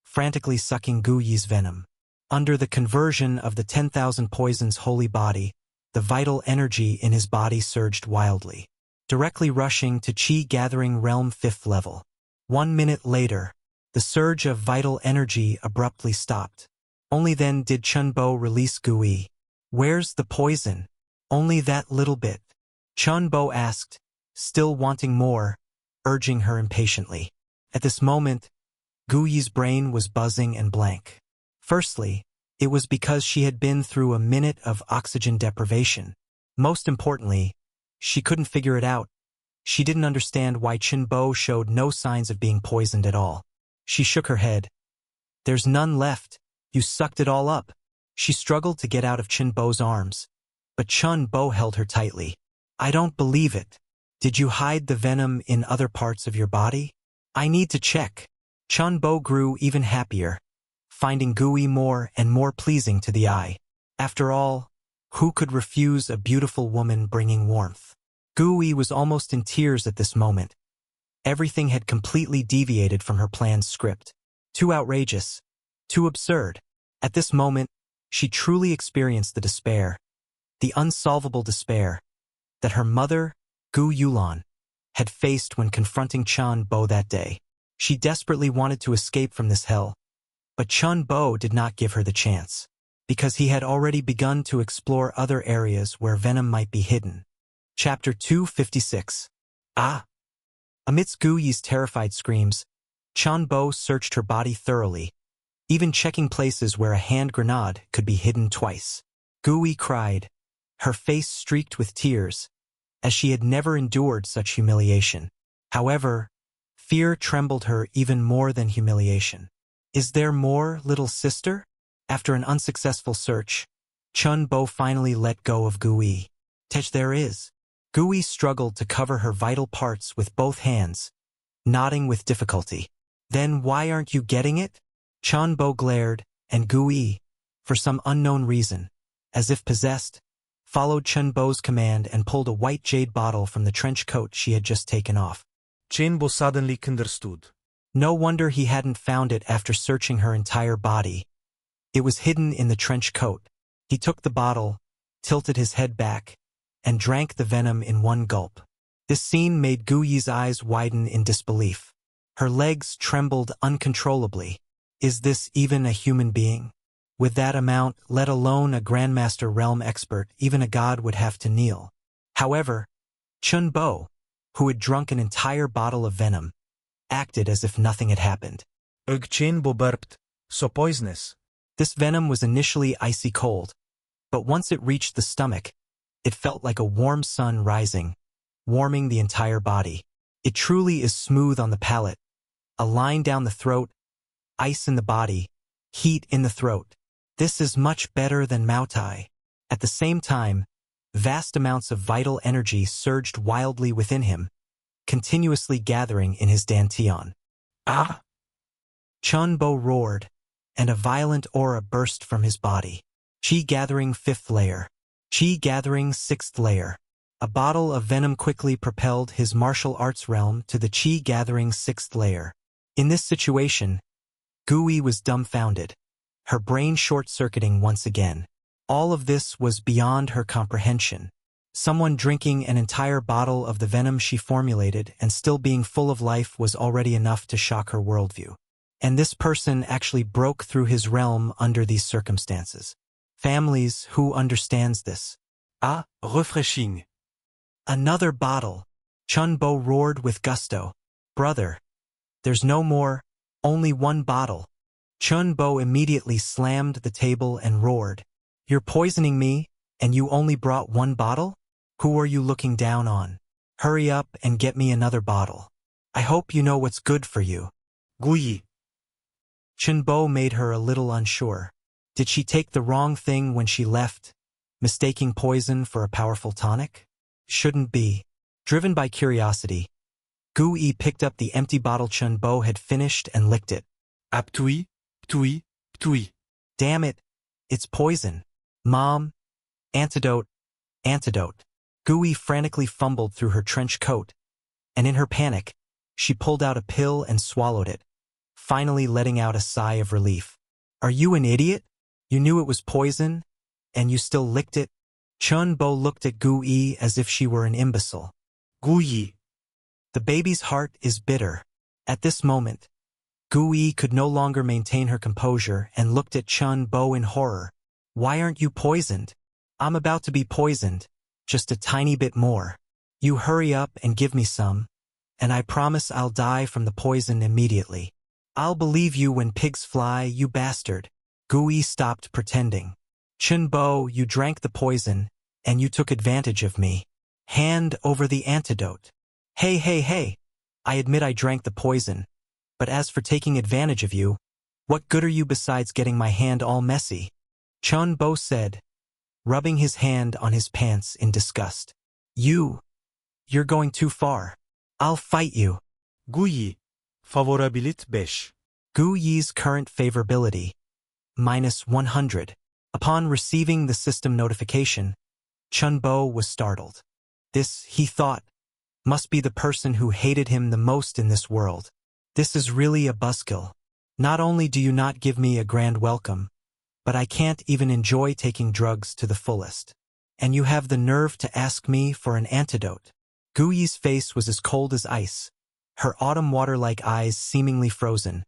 frantically sucking Gu Yi's venom. Under the conversion of the 10,000 poison's holy body, the vital energy in his body surged wildly, directly rushing to Chi-gathering realm 5th level. 1 minute later, the surge of vital energy abruptly stopped. Only then did Chun-bo release Gu Yi. Where's the poison? Only that little bit. Chun-bo asked, still wanting more, urging her impatiently. At this moment, Gu Yi's brain was buzzing and blank. Firstly, it was because she had been through a minute of oxygen deprivation. Most importantly, she couldn't figure it out. She didn't understand why Chun-bo showed no signs of being poisoned at all. She shook her head. There's none left. You sucked it all up. She struggled to get out of Chun-bo's arms, but Chun-bo held her tightly. I don't believe it. Did you hide the venom in other parts of your body? I need to check. Chun-bo grew even happier, finding Gu Yi more and more pleasing to the eye. After all, who could refuse a beautiful woman bringing warmth? Gu Yi was almost in tears at this moment. Everything had completely deviated from her planned script. Too outrageous. Too absurd. At this moment, she truly experienced the despair, the unsolvable despair, that her mother, Gu Yulan, had faced when confronting Chun-bo that day. She desperately wanted to escape from this hell, but Chun-bo did not give her the chance, because he had already begun to explore other areas where venom might be hidden. Chapter 256. Ah! Amidst Gu Yi's terrified screams, Chun Bo searched her body thoroughly, even checking places where a hand grenade could be hidden twice. Gu Yi cried, her face streaked with tears, as she had never endured such humiliation. However, fear trembled her even more than humiliation. Is there more, little sister? After an unsuccessful search, Chun Bo finally let go of Gu Yi. There is. Gu Yi struggled to cover her vital parts with both hands, nodding with difficulty. Then why aren't you getting it? Chun Bo glared, and Gu Yi, for some unknown reason, as if possessed, followed Chun Bo's command and pulled a white jade bottle from the trench coat she had just taken off. Chun Bo suddenly understood. No wonder he hadn't found it after searching her entire body. It was hidden in the trench coat. He took the bottle, tilted his head back, and drank the venom in one gulp. This scene made Gu Yi's eyes widen in disbelief. Her legs trembled uncontrollably. Is this even a human being? With that amount, let alone a Grandmaster realm expert, even a god would have to kneel. However, Chun Bo, who had drunk an entire bottle of venom, acted as if nothing had happened. Chun Bo burped. So poisonous. This venom was initially icy cold, but once it reached the stomach, it felt like a warm sun rising, warming the entire body. It truly is smooth on the palate, a line down the throat, ice in the body, heat in the throat. This is much better than Mao Tai. At the same time, vast amounts of vital energy surged wildly within him, continuously gathering in his dantian. Ah! Chun Bo roared, and a violent aura burst from his body. Chi gathering 5th layer. Chi gathering 6th layer. A bottle of venom quickly propelled his martial arts realm to the Chi gathering 6th layer. In this situation, Gu Yi was dumbfounded, her brain short-circuiting once again. All of this was beyond her comprehension. Someone drinking an entire bottle of the venom she formulated and still being full of life was already enough to shock her worldview. And this person actually broke through his realm under these circumstances. Families, who understands this? Ah, refreshing. Another bottle. Chun Bo roared with gusto. Brother, there's no more, only one bottle. Chun Bo immediately slammed the table and roared. You're poisoning me, and you only brought one bottle? Who are you looking down on? Hurry up and get me another bottle. I hope you know what's good for you. Gu Yi. Chun Bo made her a little unsure. Did she take the wrong thing when she left, mistaking poison for a powerful tonic? Shouldn't be. Driven by curiosity, Gu Yi picked up the empty bottle Chun Bo had finished and licked it. Ptui, ptui, ptui. Damn it, it's poison. Mom, antidote, antidote. Gu Yi frantically fumbled through her trench coat, and in her panic, she pulled out a pill and swallowed it, finally letting out a sigh of relief. Are you an idiot? You knew it was poison, and you still licked it? Chun Bo looked at Gu Yi as if she were an imbecile. Gu Yi. The baby's heart is bitter. At this moment, Gu Yi could no longer maintain her composure and looked at Chun Bo in horror. Why aren't you poisoned? I'm about to be poisoned, just a tiny bit more. You hurry up and give me some, and I promise I'll die from the poison immediately. I'll believe you when pigs fly, you bastard. Gu Yi stopped pretending. Chun Bo, you drank the poison, and you took advantage of me. Hand over the antidote. Hey. I admit I drank the poison, but as for taking advantage of you, what good are you besides getting my hand all messy? Chun Bo said, rubbing his hand on his pants in disgust. You're going too far. I'll fight you. Gu Yi. Favorabilit 5. Gu Yi's current favorability, -100. Upon receiving the system notification, Chun Bo was startled. This, he thought, must be the person who hated him the most in this world. This is really a buzzkill. Not only do you not give me a grand welcome, but I can't even enjoy taking drugs to the fullest. And you have the nerve to ask me for an antidote. Gu Yi's face was as cold as ice, her autumn water-like eyes seemingly frozen,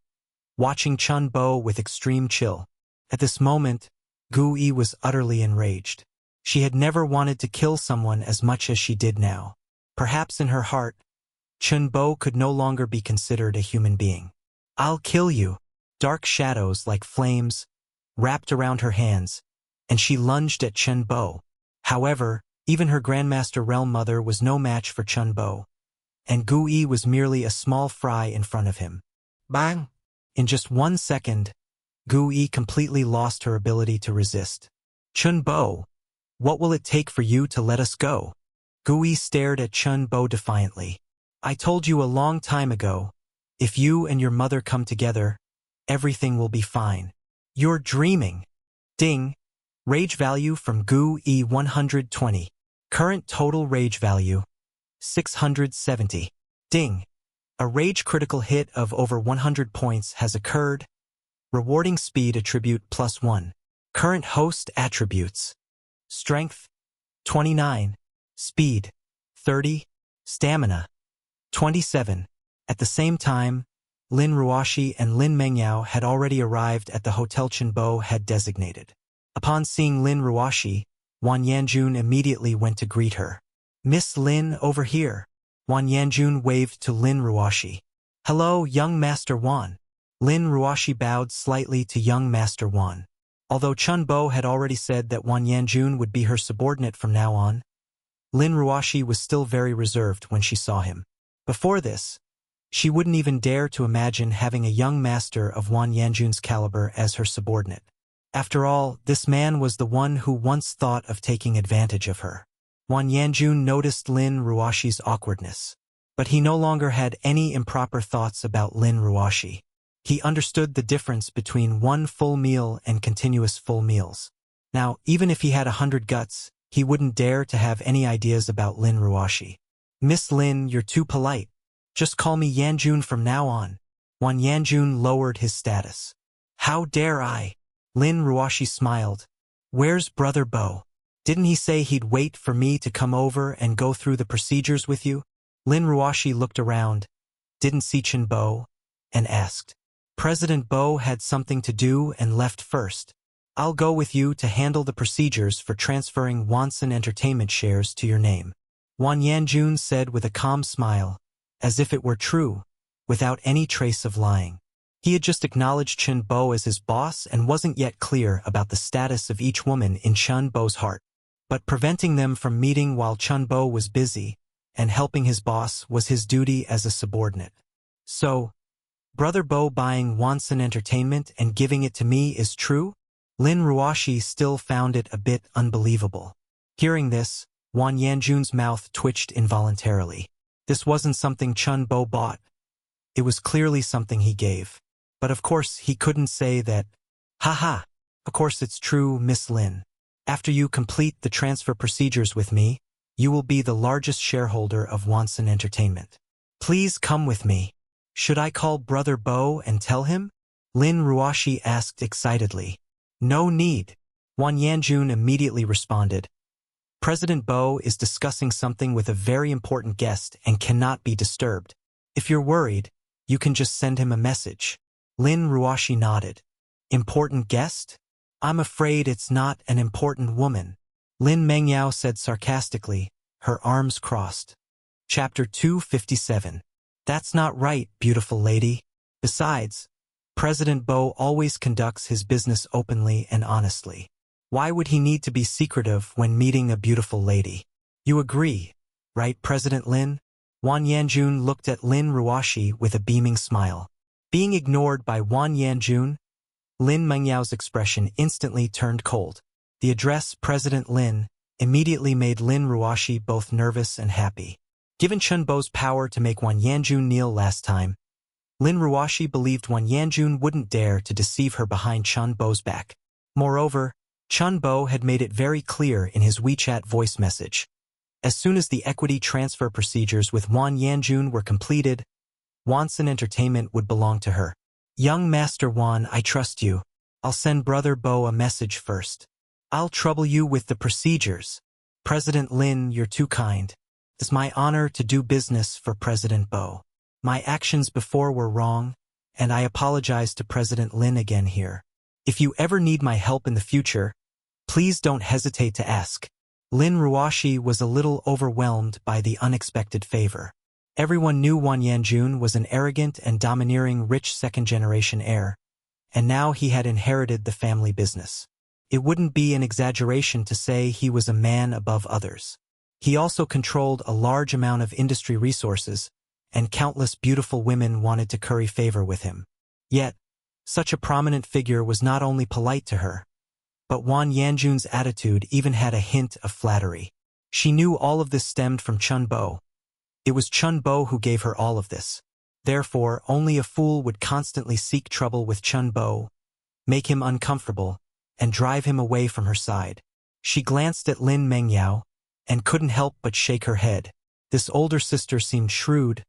watching Chun Bo with extreme chill. At this moment, Gu Yi was utterly enraged. She had never wanted to kill someone as much as she did now. Perhaps in her heart, Chun Bo could no longer be considered a human being. "I'll kill you." Dark shadows like flames wrapped around her hands, and she lunged at Chun Bo. However, even her Grandmaster Realm Mother was no match for Chun Bo, and Gu Yi was merely a small fry in front of him. Bang! In just 1 second, Gu Yi completely lost her ability to resist. "Chun Bo, what will it take for you to let us go?" Gu Yi stared at Chun Bo defiantly. "I told you a long time ago, if you and your mother come together, everything will be fine." "You're dreaming." Ding! Rage value from Gu Yi 120. Current total rage value 670. Ding! A rage critical hit of over 100 points has occurred. Rewarding speed attribute +1. Current host attributes: Strength 29, Speed 30, Stamina 27. At the same time, Lin Ruoshi and Lin Mengyao had already arrived at the hotel Chun Bo had designated. Upon seeing Lin Ruoshi, Wan Yanjun immediately went to greet her. "Miss Lin, over here." Wan Yanjun waved to Lin Ruoshi. "Hello, young Master Wan." Lin Ruoshi bowed slightly to young Master Wan. Although Chun Bo had already said that Wan Yanjun would be her subordinate from now on, Lin Ruoshi was still very reserved when she saw him. Before this, she wouldn't even dare to imagine having a young master of Wan Yanjun's caliber as her subordinate. After all, this man was the one who once thought of taking advantage of her. Wan Yanjun noticed Lin Ruoshi's awkwardness, but he no longer had any improper thoughts about Lin Ruoshi. He understood the difference between one full meal and continuous full meals. Now, even if he had 100 guts, he wouldn't dare to have any ideas about Lin Ruoshi. "Miss Lin, you're too polite. Just call me Yanjun from now on." Wan Yanjun lowered his status. "How dare I?" Lin Ruoshi smiled. "Where's Brother Bo? Didn't he say he'd wait for me to come over and go through the procedures with you?" Lin Ruoshi looked around, didn't see Chun Bo, and asked. "President Bo had something to do and left first. I'll go with you to handle the procedures for transferring Wanson Entertainment shares to your name." Wan Yanjun said with a calm smile, as if it were true, without any trace of lying. He had just acknowledged Chun Bo as his boss and wasn't yet clear about the status of each woman in Chun Bo's heart. But preventing them from meeting while Chun Bo was busy and helping his boss was his duty as a subordinate. "So, Brother Bo buying Wanson Entertainment and giving it to me is true?" Lin Ruoshi still found it a bit unbelievable. Hearing this, Wan Yanjun's mouth twitched involuntarily. This wasn't something Chun Bo bought. It was clearly something he gave. But of course he couldn't say that. "Haha, of course it's true, Miss Lin. After you complete the transfer procedures with me, you will be the largest shareholder of Wanson Entertainment. Please come with me." "Should I call Brother Bo and tell him?" Lin Ruoshi asked excitedly. "No need." Wan Yanjun immediately responded. "President Bo is discussing something with a very important guest and cannot be disturbed. If you're worried, you can just send him a message." Lin Ruoshi nodded. "Important guest? I'm afraid it's not an important woman," Lin Mengyao said sarcastically, her arms crossed. Chapter 257. "That's not right, beautiful lady. Besides, President Bo always conducts his business openly and honestly. Why would he need to be secretive when meeting a beautiful lady? You agree, right, President Lin?" Wan Yanjun looked at Lin Ruoshi with a beaming smile. Being ignored by Wan Yanjun, Lin Mengyao's expression instantly turned cold. The address President Lin immediately made Lin Ruoshi both nervous and happy. Given Chun Bo's power to make Wan Yanjun kneel last time, Lin Ruoshi believed Wan Yanjun wouldn't dare to deceive her behind Chun Bo's back. Moreover, Chun Bo had made it very clear in his WeChat voice message. As soon as the equity transfer procedures with Wan Yanjun were completed, Wanson Entertainment would belong to her. "Young Master Wan, I trust you. I'll send Brother Bo a message first. I'll trouble you with the procedures. President Lin, you're too kind. It's my honor to do business for President Bo. My actions before were wrong, and I apologize to President Lin again here. If you ever need my help in the future, please don't hesitate to ask." Lin Ruoshi was a little overwhelmed by the unexpected favor. Everyone knew Wan Yanjun was an arrogant and domineering rich second-generation heir, and now he had inherited the family business. It wouldn't be an exaggeration to say he was a man above others. He also controlled a large amount of industry resources, and countless beautiful women wanted to curry favor with him. Yet, such a prominent figure was not only polite to her, but Wan Yanjun's attitude even had a hint of flattery. She knew all of this stemmed from Chun Bo. It was Chun Bo who gave her all of this. Therefore, only a fool would constantly seek trouble with Chun Bo, make him uncomfortable, and drive him away from her side. She glanced at Lin Mengyao and couldn't help but shake her head. This older sister seemed shrewd,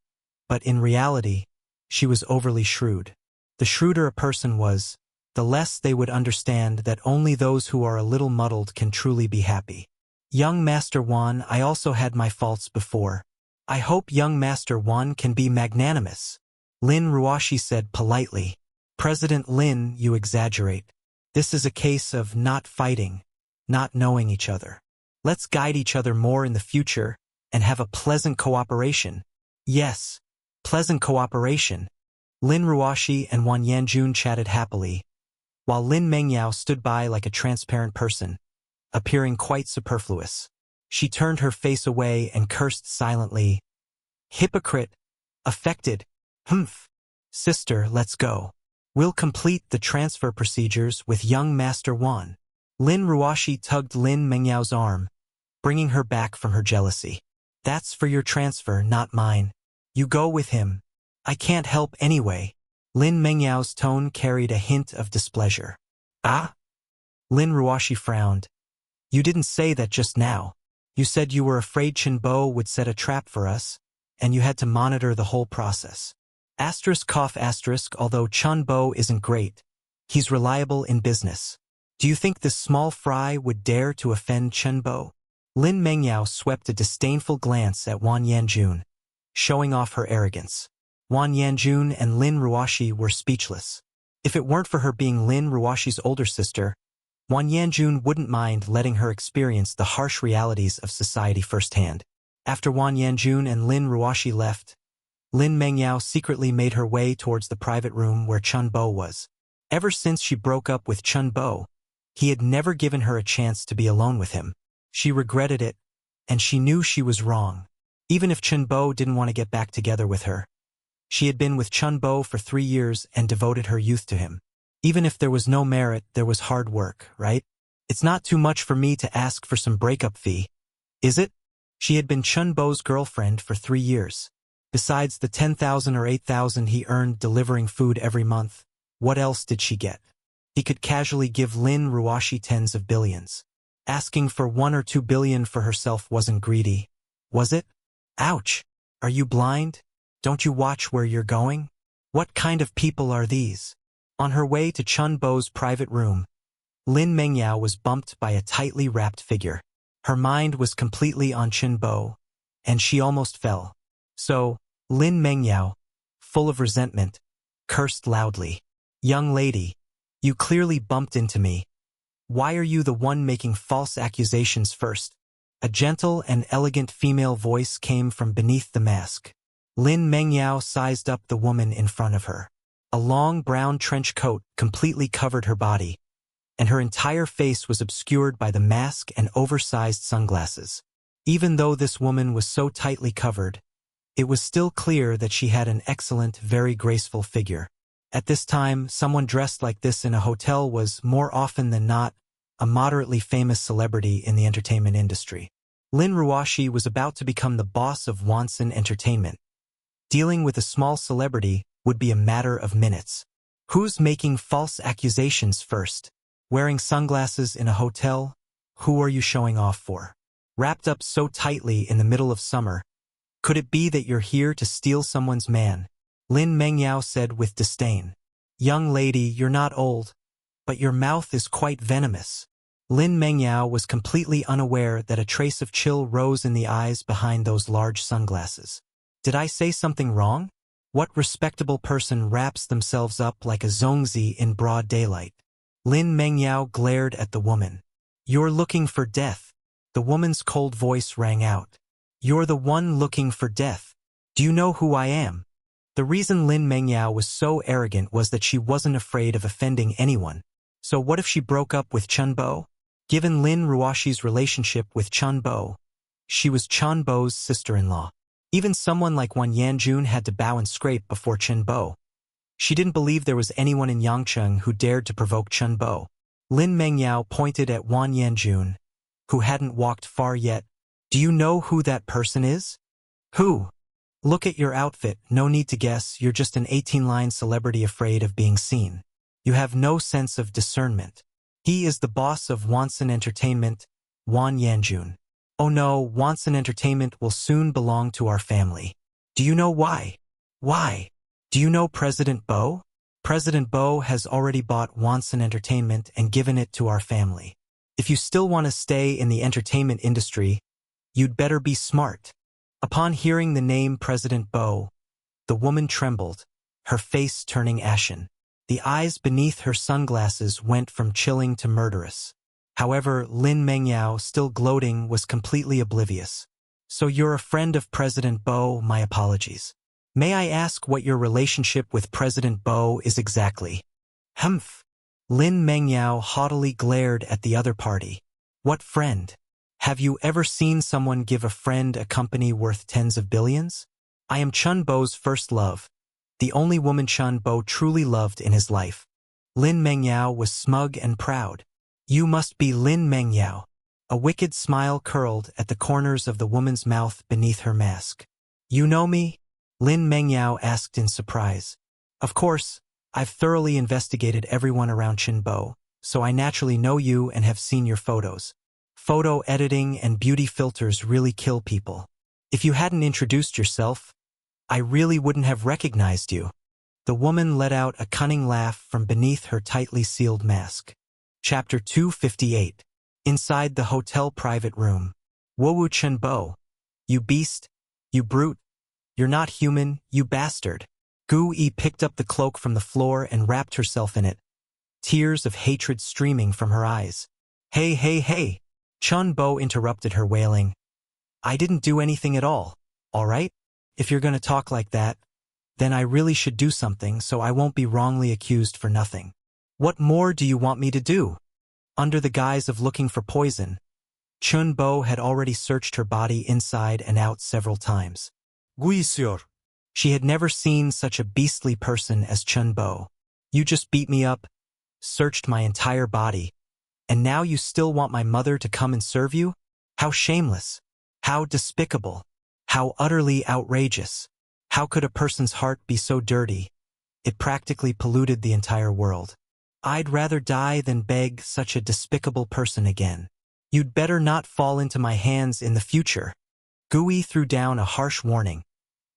but in reality, she was overly shrewd. The shrewder a person was, the less they would understand that only those who are a little muddled can truly be happy. Young Master Wan, I also had my faults before. I hope young Master Wan can be magnanimous. Lin Ruoshi said politely. President Lin, you exaggerate. This is a case of not fighting, not knowing each other. Let's guide each other more in the future and have a pleasant cooperation. Yes, pleasant cooperation. Lin Ruoshi and Wan Yanjun chatted happily, while Lin Mengyao stood by like a transparent person, appearing quite superfluous. She turned her face away and cursed silently. Hypocrite. Affected. Humph. Sister, let's go. We'll complete the transfer procedures with young Master Wan. Lin Ruoshi tugged Lin Mengyao's arm, bringing her back from her jealousy. That's for your transfer, not mine. You go with him. I can't help anyway. Lin Mengyao's tone carried a hint of displeasure. Ah? Lin Ruoshi frowned. You didn't say that just now. You said you were afraid Chen Bo would set a trap for us, and you had to monitor the whole process. Although Chun Bo isn't great, he's reliable in business. Do you think this small fry would dare to offend Chen Bo? Lin Mengyao swept a disdainful glance at Wan Yanjun, showing off her arrogance. Wan Yanjun and Lin Ruoshi were speechless. If it weren't for her being Lin Ruoshi's older sister, Wan Yanjun wouldn't mind letting her experience the harsh realities of society firsthand. After Wan Yanjun and Lin Ruoshi left, Lin Mengyao secretly made her way towards the private room where Chun Bo was. Ever since she broke up with Chun Bo, he had never given her a chance to be alone with him. She regretted it, and she knew she was wrong. Even if Chun Bo didn't want to get back together with her, she had been with Chun Bo for 3 years and devoted her youth to him. Even if there was no merit, there was hard work, right? It's not too much for me to ask for some breakup fee, is it? She had been Chun Bo's girlfriend for 3 years. Besides the 10,000 or 8,000 he earned delivering food every month, what else did she get? He could casually give Lin Ruoshi tens of billions. Asking for 1 or 2 billion for herself wasn't greedy, was it? Ouch! Are you blind? Don't you watch where you're going? What kind of people are these? On her way to Chun Bo's private room, Lin Mengyao was bumped by a tightly wrapped figure. Her mind was completely on Chun Bo, and she almost fell. So, Lin Mengyao, full of resentment, cursed loudly. Young lady, you clearly bumped into me. Why are you the one making false accusations first? A gentle and elegant female voice came from beneath the mask. Lin Mengyao sized up the woman in front of her. A long brown trench coat completely covered her body, and her entire face was obscured by the mask and oversized sunglasses. Even though this woman was so tightly covered, it was still clear that she had an excellent, very graceful figure. At this time, someone dressed like this in a hotel was, more often than not, a moderately famous celebrity in the entertainment industry. Lin Ruoshi was about to become the boss of Wanson Entertainment. Dealing with a small celebrity would be a matter of minutes. Who's making false accusations first? Wearing sunglasses in a hotel? Who are you showing off for? Wrapped up so tightly in the middle of summer, could it be that you're here to steal someone's man? Lin Mengyao said with disdain. Young lady, you're not old, but your mouth is quite venomous. Lin Mengyao was completely unaware that a trace of chill rose in the eyes behind those large sunglasses. Did I say something wrong? What respectable person wraps themselves up like a zongzi in broad daylight? Lin Mengyao glared at the woman. You're looking for death. The woman's cold voice rang out. You're the one looking for death. Do you know who I am? The reason Lin Mengyao was so arrogant was that she wasn't afraid of offending anyone. So what if she broke up with Chen Bo? Given Lin Ruoshi's relationship with Chen Bo, she was Chen Bo's sister-in-law. Even someone like Wang Yanjun had to bow and scrape before Chen Bo. She didn't believe there was anyone in Yangcheng who dared to provoke Chen Bo. Lin Mengyao pointed at Wang Yanjun, who hadn't walked far yet. Do you know who that person is? Who? Look at your outfit, no need to guess, you're just an 18-line celebrity afraid of being seen. You have no sense of discernment. He is the boss of Wanson Entertainment, Wang Yanjun. Oh no, Wanson Entertainment will soon belong to our family. Do you know why? Why? Do you know President Bo? President Bo has already bought Wanson Entertainment and given it to our family. If you still want to stay in the entertainment industry, you'd better be smart. Upon hearing the name President Bo, the woman trembled, her face turning ashen. The eyes beneath her sunglasses went from chilling to murderous. However, Lin Mengyao, still gloating, was completely oblivious. So you're a friend of President Bo? My apologies. May I ask what your relationship with President Bo is exactly? Humph. Lin Mengyao haughtily glared at the other party. What friend? Have you ever seen someone give a friend a company worth tens of billions? I am Chen Bo's first love, the only woman Chen Bo truly loved in his life. Lin Mengyao was smug and proud. You must be Lin Mengyao. A wicked smile curled at the corners of the woman's mouth beneath her mask. You know me? Lin Mengyao asked in surprise. Of course, I've thoroughly investigated everyone around Chen Bo, so I naturally know you and have seen your photos. Photo editing and beauty filters really kill people. If you hadn't introduced yourself, I really wouldn't have recognized you. The woman let out a cunning laugh from beneath her tightly sealed mask. Chapter 258. Inside the hotel private room. Wowu Chen Bo. You beast. You brute. You're not human, you bastard. Gu Yi picked up the cloak from the floor and wrapped herself in it, tears of hatred streaming from her eyes. Hey, hey, hey. Chen Bo interrupted her, wailing. I didn't do anything at all, all right? If you're gonna talk like that, then I really should do something so I won't be wrongly accused for nothing. What more do you want me to do? Under the guise of looking for poison, Chen Bo had already searched her body inside and out several times. Oui, sir. She had never seen such a beastly person as Chen Bo. You just beat me up, searched my entire body, and now you still want my mother to come and serve you? How shameless! How despicable! How utterly outrageous! How could a person's heart be so dirty? It practically polluted the entire world. I'd rather die than beg such a despicable person again. You'd better not fall into my hands in the future. Gui threw down a harsh warning,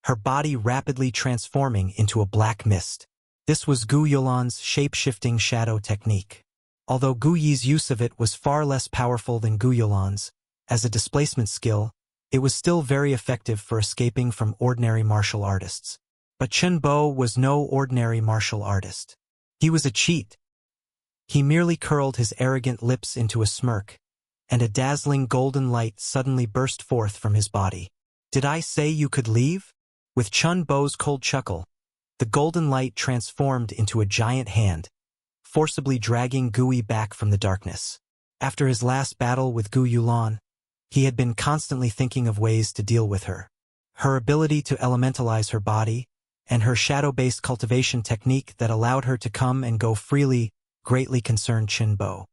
her body rapidly transforming into a black mist. This was Gu Yulan's shape-shifting shadow technique. Although Gu Yi's use of it was far less powerful than Gu Yulan's, as a displacement skill, it was still very effective for escaping from ordinary martial artists. But Chen Bo was no ordinary martial artist. He was a cheat. He merely curled his arrogant lips into a smirk, and a dazzling golden light suddenly burst forth from his body. Did I say you could leave? With Chen Bo's cold chuckle, the golden light transformed into a giant hand, forcibly dragging Gui back from the darkness. After his last battle with Gu Yulan, he had been constantly thinking of ways to deal with her. Her ability to elementalize her body, and her shadow-based cultivation technique that allowed her to come and go freely, greatly concerned Chen Bo.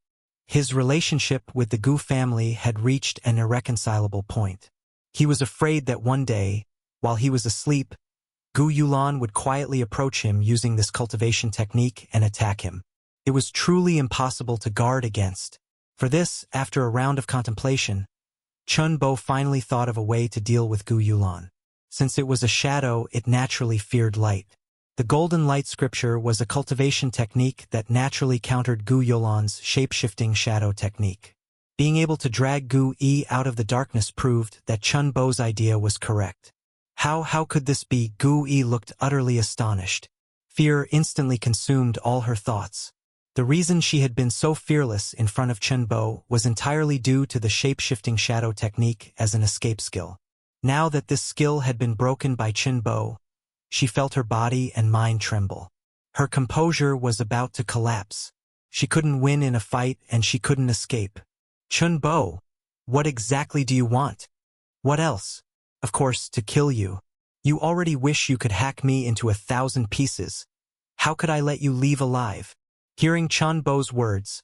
His relationship with the Gu family had reached an irreconcilable point. He was afraid that one day, while he was asleep, Gu Yulan would quietly approach him using this cultivation technique and attack him. It was truly impossible to guard against. For this, after a round of contemplation, Chen Bo finally thought of a way to deal with Gu Yulan. Since it was a shadow, it naturally feared light. The golden light scripture was a cultivation technique that naturally countered Gu Yulan's shape-shifting shadow technique. Being able to drag Gu Yi out of the darkness proved that Chen Bo's idea was correct. How could this be? Gu Yi looked utterly astonished. Fear instantly consumed all her thoughts. The reason she had been so fearless in front of Chen Bo was entirely due to the shape-shifting shadow technique as an escape skill. Now that this skill had been broken by Chen Bo, she felt her body and mind tremble. Her composure was about to collapse. She couldn't win in a fight and she couldn't escape. Chen Bo, what exactly do you want? What else? Of course, to kill you. You already wish you could hack me into 1,000 pieces. How could I let you leave alive? Hearing Chen Bo's words,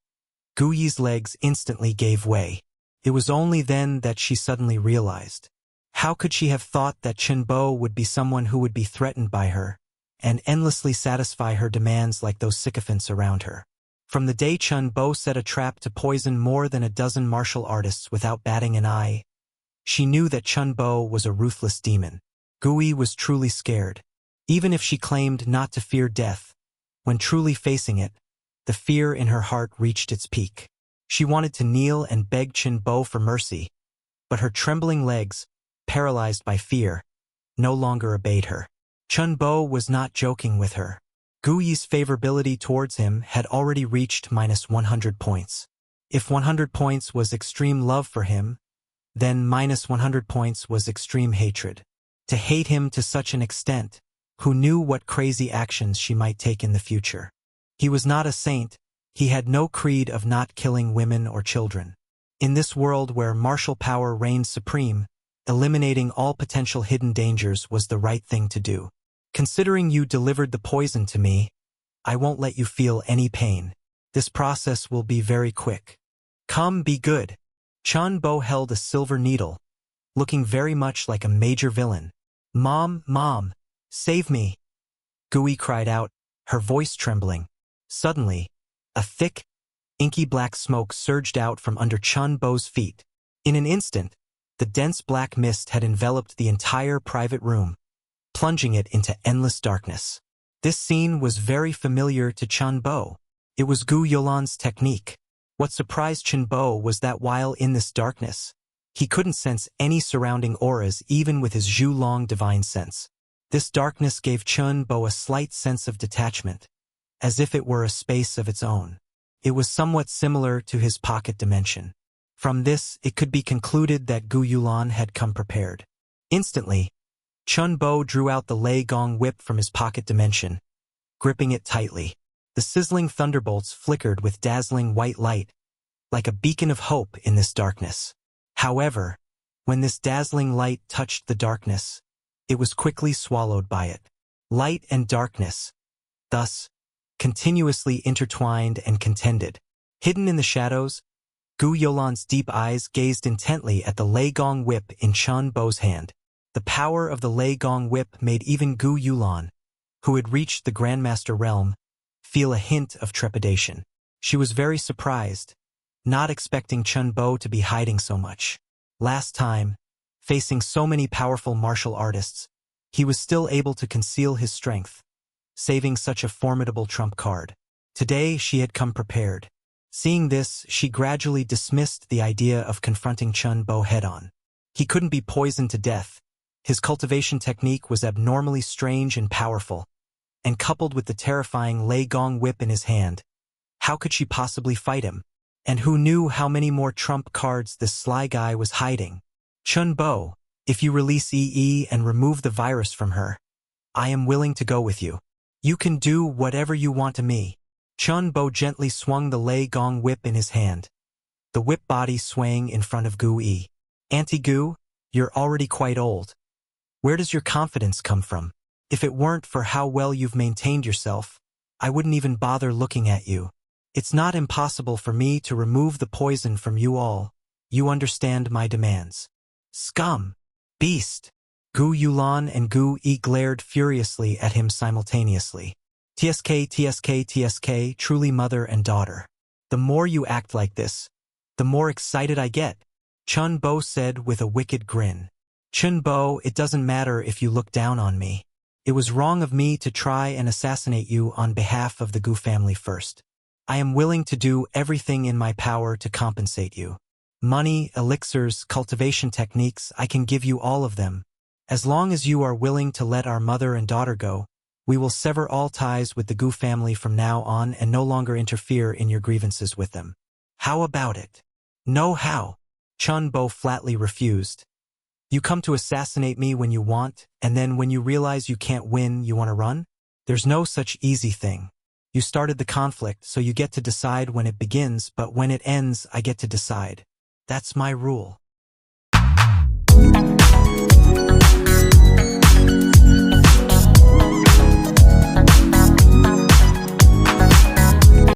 Gu Yi's legs instantly gave way. It was only then that she suddenly realized. How could she have thought that Chen Bo would be someone who would be threatened by her and endlessly satisfy her demands like those sycophants around her? From the day Chen Bo set a trap to poison more than a dozen martial artists without batting an eye, she knew that Chen Bo was a ruthless demon. Gu Yi was truly scared. Even if she claimed not to fear death, when truly facing it, the fear in her heart reached its peak. She wanted to kneel and beg Chen Bo for mercy, but her trembling legs, paralyzed by fear, no longer obeyed her. Chen Bo was not joking with her. Gu Yi's favorability towards him had already reached -100 points. If 100 points was extreme love for him, then -100 points was extreme hatred. To hate him to such an extent, who knew what crazy actions she might take in the future. He was not a saint, he had no creed of not killing women or children. In this world where martial power reigned supreme, eliminating all potential hidden dangers was the right thing to do. Considering you delivered the poison to me, I won't let you feel any pain. This process will be very quick. Come, be good. Chen Bo held a silver needle, looking very much like a major villain. Mom, save me. Gu Yi cried out, her voice trembling. Suddenly, a thick, inky black smoke surged out from under Chen Bo's feet. In an instant, the dense black mist had enveloped the entire private room, plunging it into endless darkness. This scene was very familiar to Chen Bo. It was Gu Yolan's technique. What surprised Chen Bo was that while in this darkness, he couldn't sense any surrounding auras even with his Zhu Long divine sense. This darkness gave Chen Bo a slight sense of detachment, as if it were a space of its own. It was somewhat similar to his pocket dimension. From this, it could be concluded that Gu Yulan had come prepared. Instantly, Chen Bo drew out the Lei Gong whip from his pocket dimension, gripping it tightly. The sizzling thunderbolts flickered with dazzling white light, like a beacon of hope in this darkness. However, when this dazzling light touched the darkness, it was quickly swallowed by it. Light and darkness, thus, continuously intertwined and contended. Hidden in the shadows, Gu Yolan's deep eyes gazed intently at the Lei Gong whip in Chen Bo's hand. The power of the Lei Gong whip made even Gu Yulan, who had reached the Grandmaster realm, feel a hint of trepidation. She was very surprised, not expecting Chen Bo to be hiding so much. Last time, facing so many powerful martial artists, he was still able to conceal his strength, saving such a formidable trump card. Today she had come prepared. Seeing this, she gradually dismissed the idea of confronting Chen Bo head-on. He couldn't be poisoned to death. His cultivation technique was abnormally strange and powerful, and coupled with the terrifying Lei Gong whip in his hand, how could she possibly fight him? And who knew how many more trump cards this sly guy was hiding? Chen Bo, if you release EE and remove the virus from her, I am willing to go with you. You can do whatever you want to me. Chen Bo gently swung the Lei Gong whip in his hand, the whip body swaying in front of Gu Yi. Auntie Gu, you're already quite old. Where does your confidence come from? If it weren't for how well you've maintained yourself, I wouldn't even bother looking at you. It's not impossible for me to remove the poison from you all. You understand my demands. Scum! Beast! Gu Yulan and Gu Yi glared furiously at him simultaneously. TSK, truly mother and daughter. The more you act like this, the more excited I get, Chen Bo said with a wicked grin. Chen Bo, it doesn't matter if you look down on me. It was wrong of me to try and assassinate you on behalf of the Gu family first. I am willing to do everything in my power to compensate you. Money, elixirs, cultivation techniques, I can give you all of them. As long as you are willing to let our mother and daughter go, we will sever all ties with the Gu family from now on and no longer interfere in your grievances with them. How about it? No how. Chen Bo flatly refused. You come to assassinate me when you want, and then when you realize you can't win, you want to run? There's no such easy thing. You started the conflict, so you get to decide when it begins, but when it ends, I get to decide. That's my rule.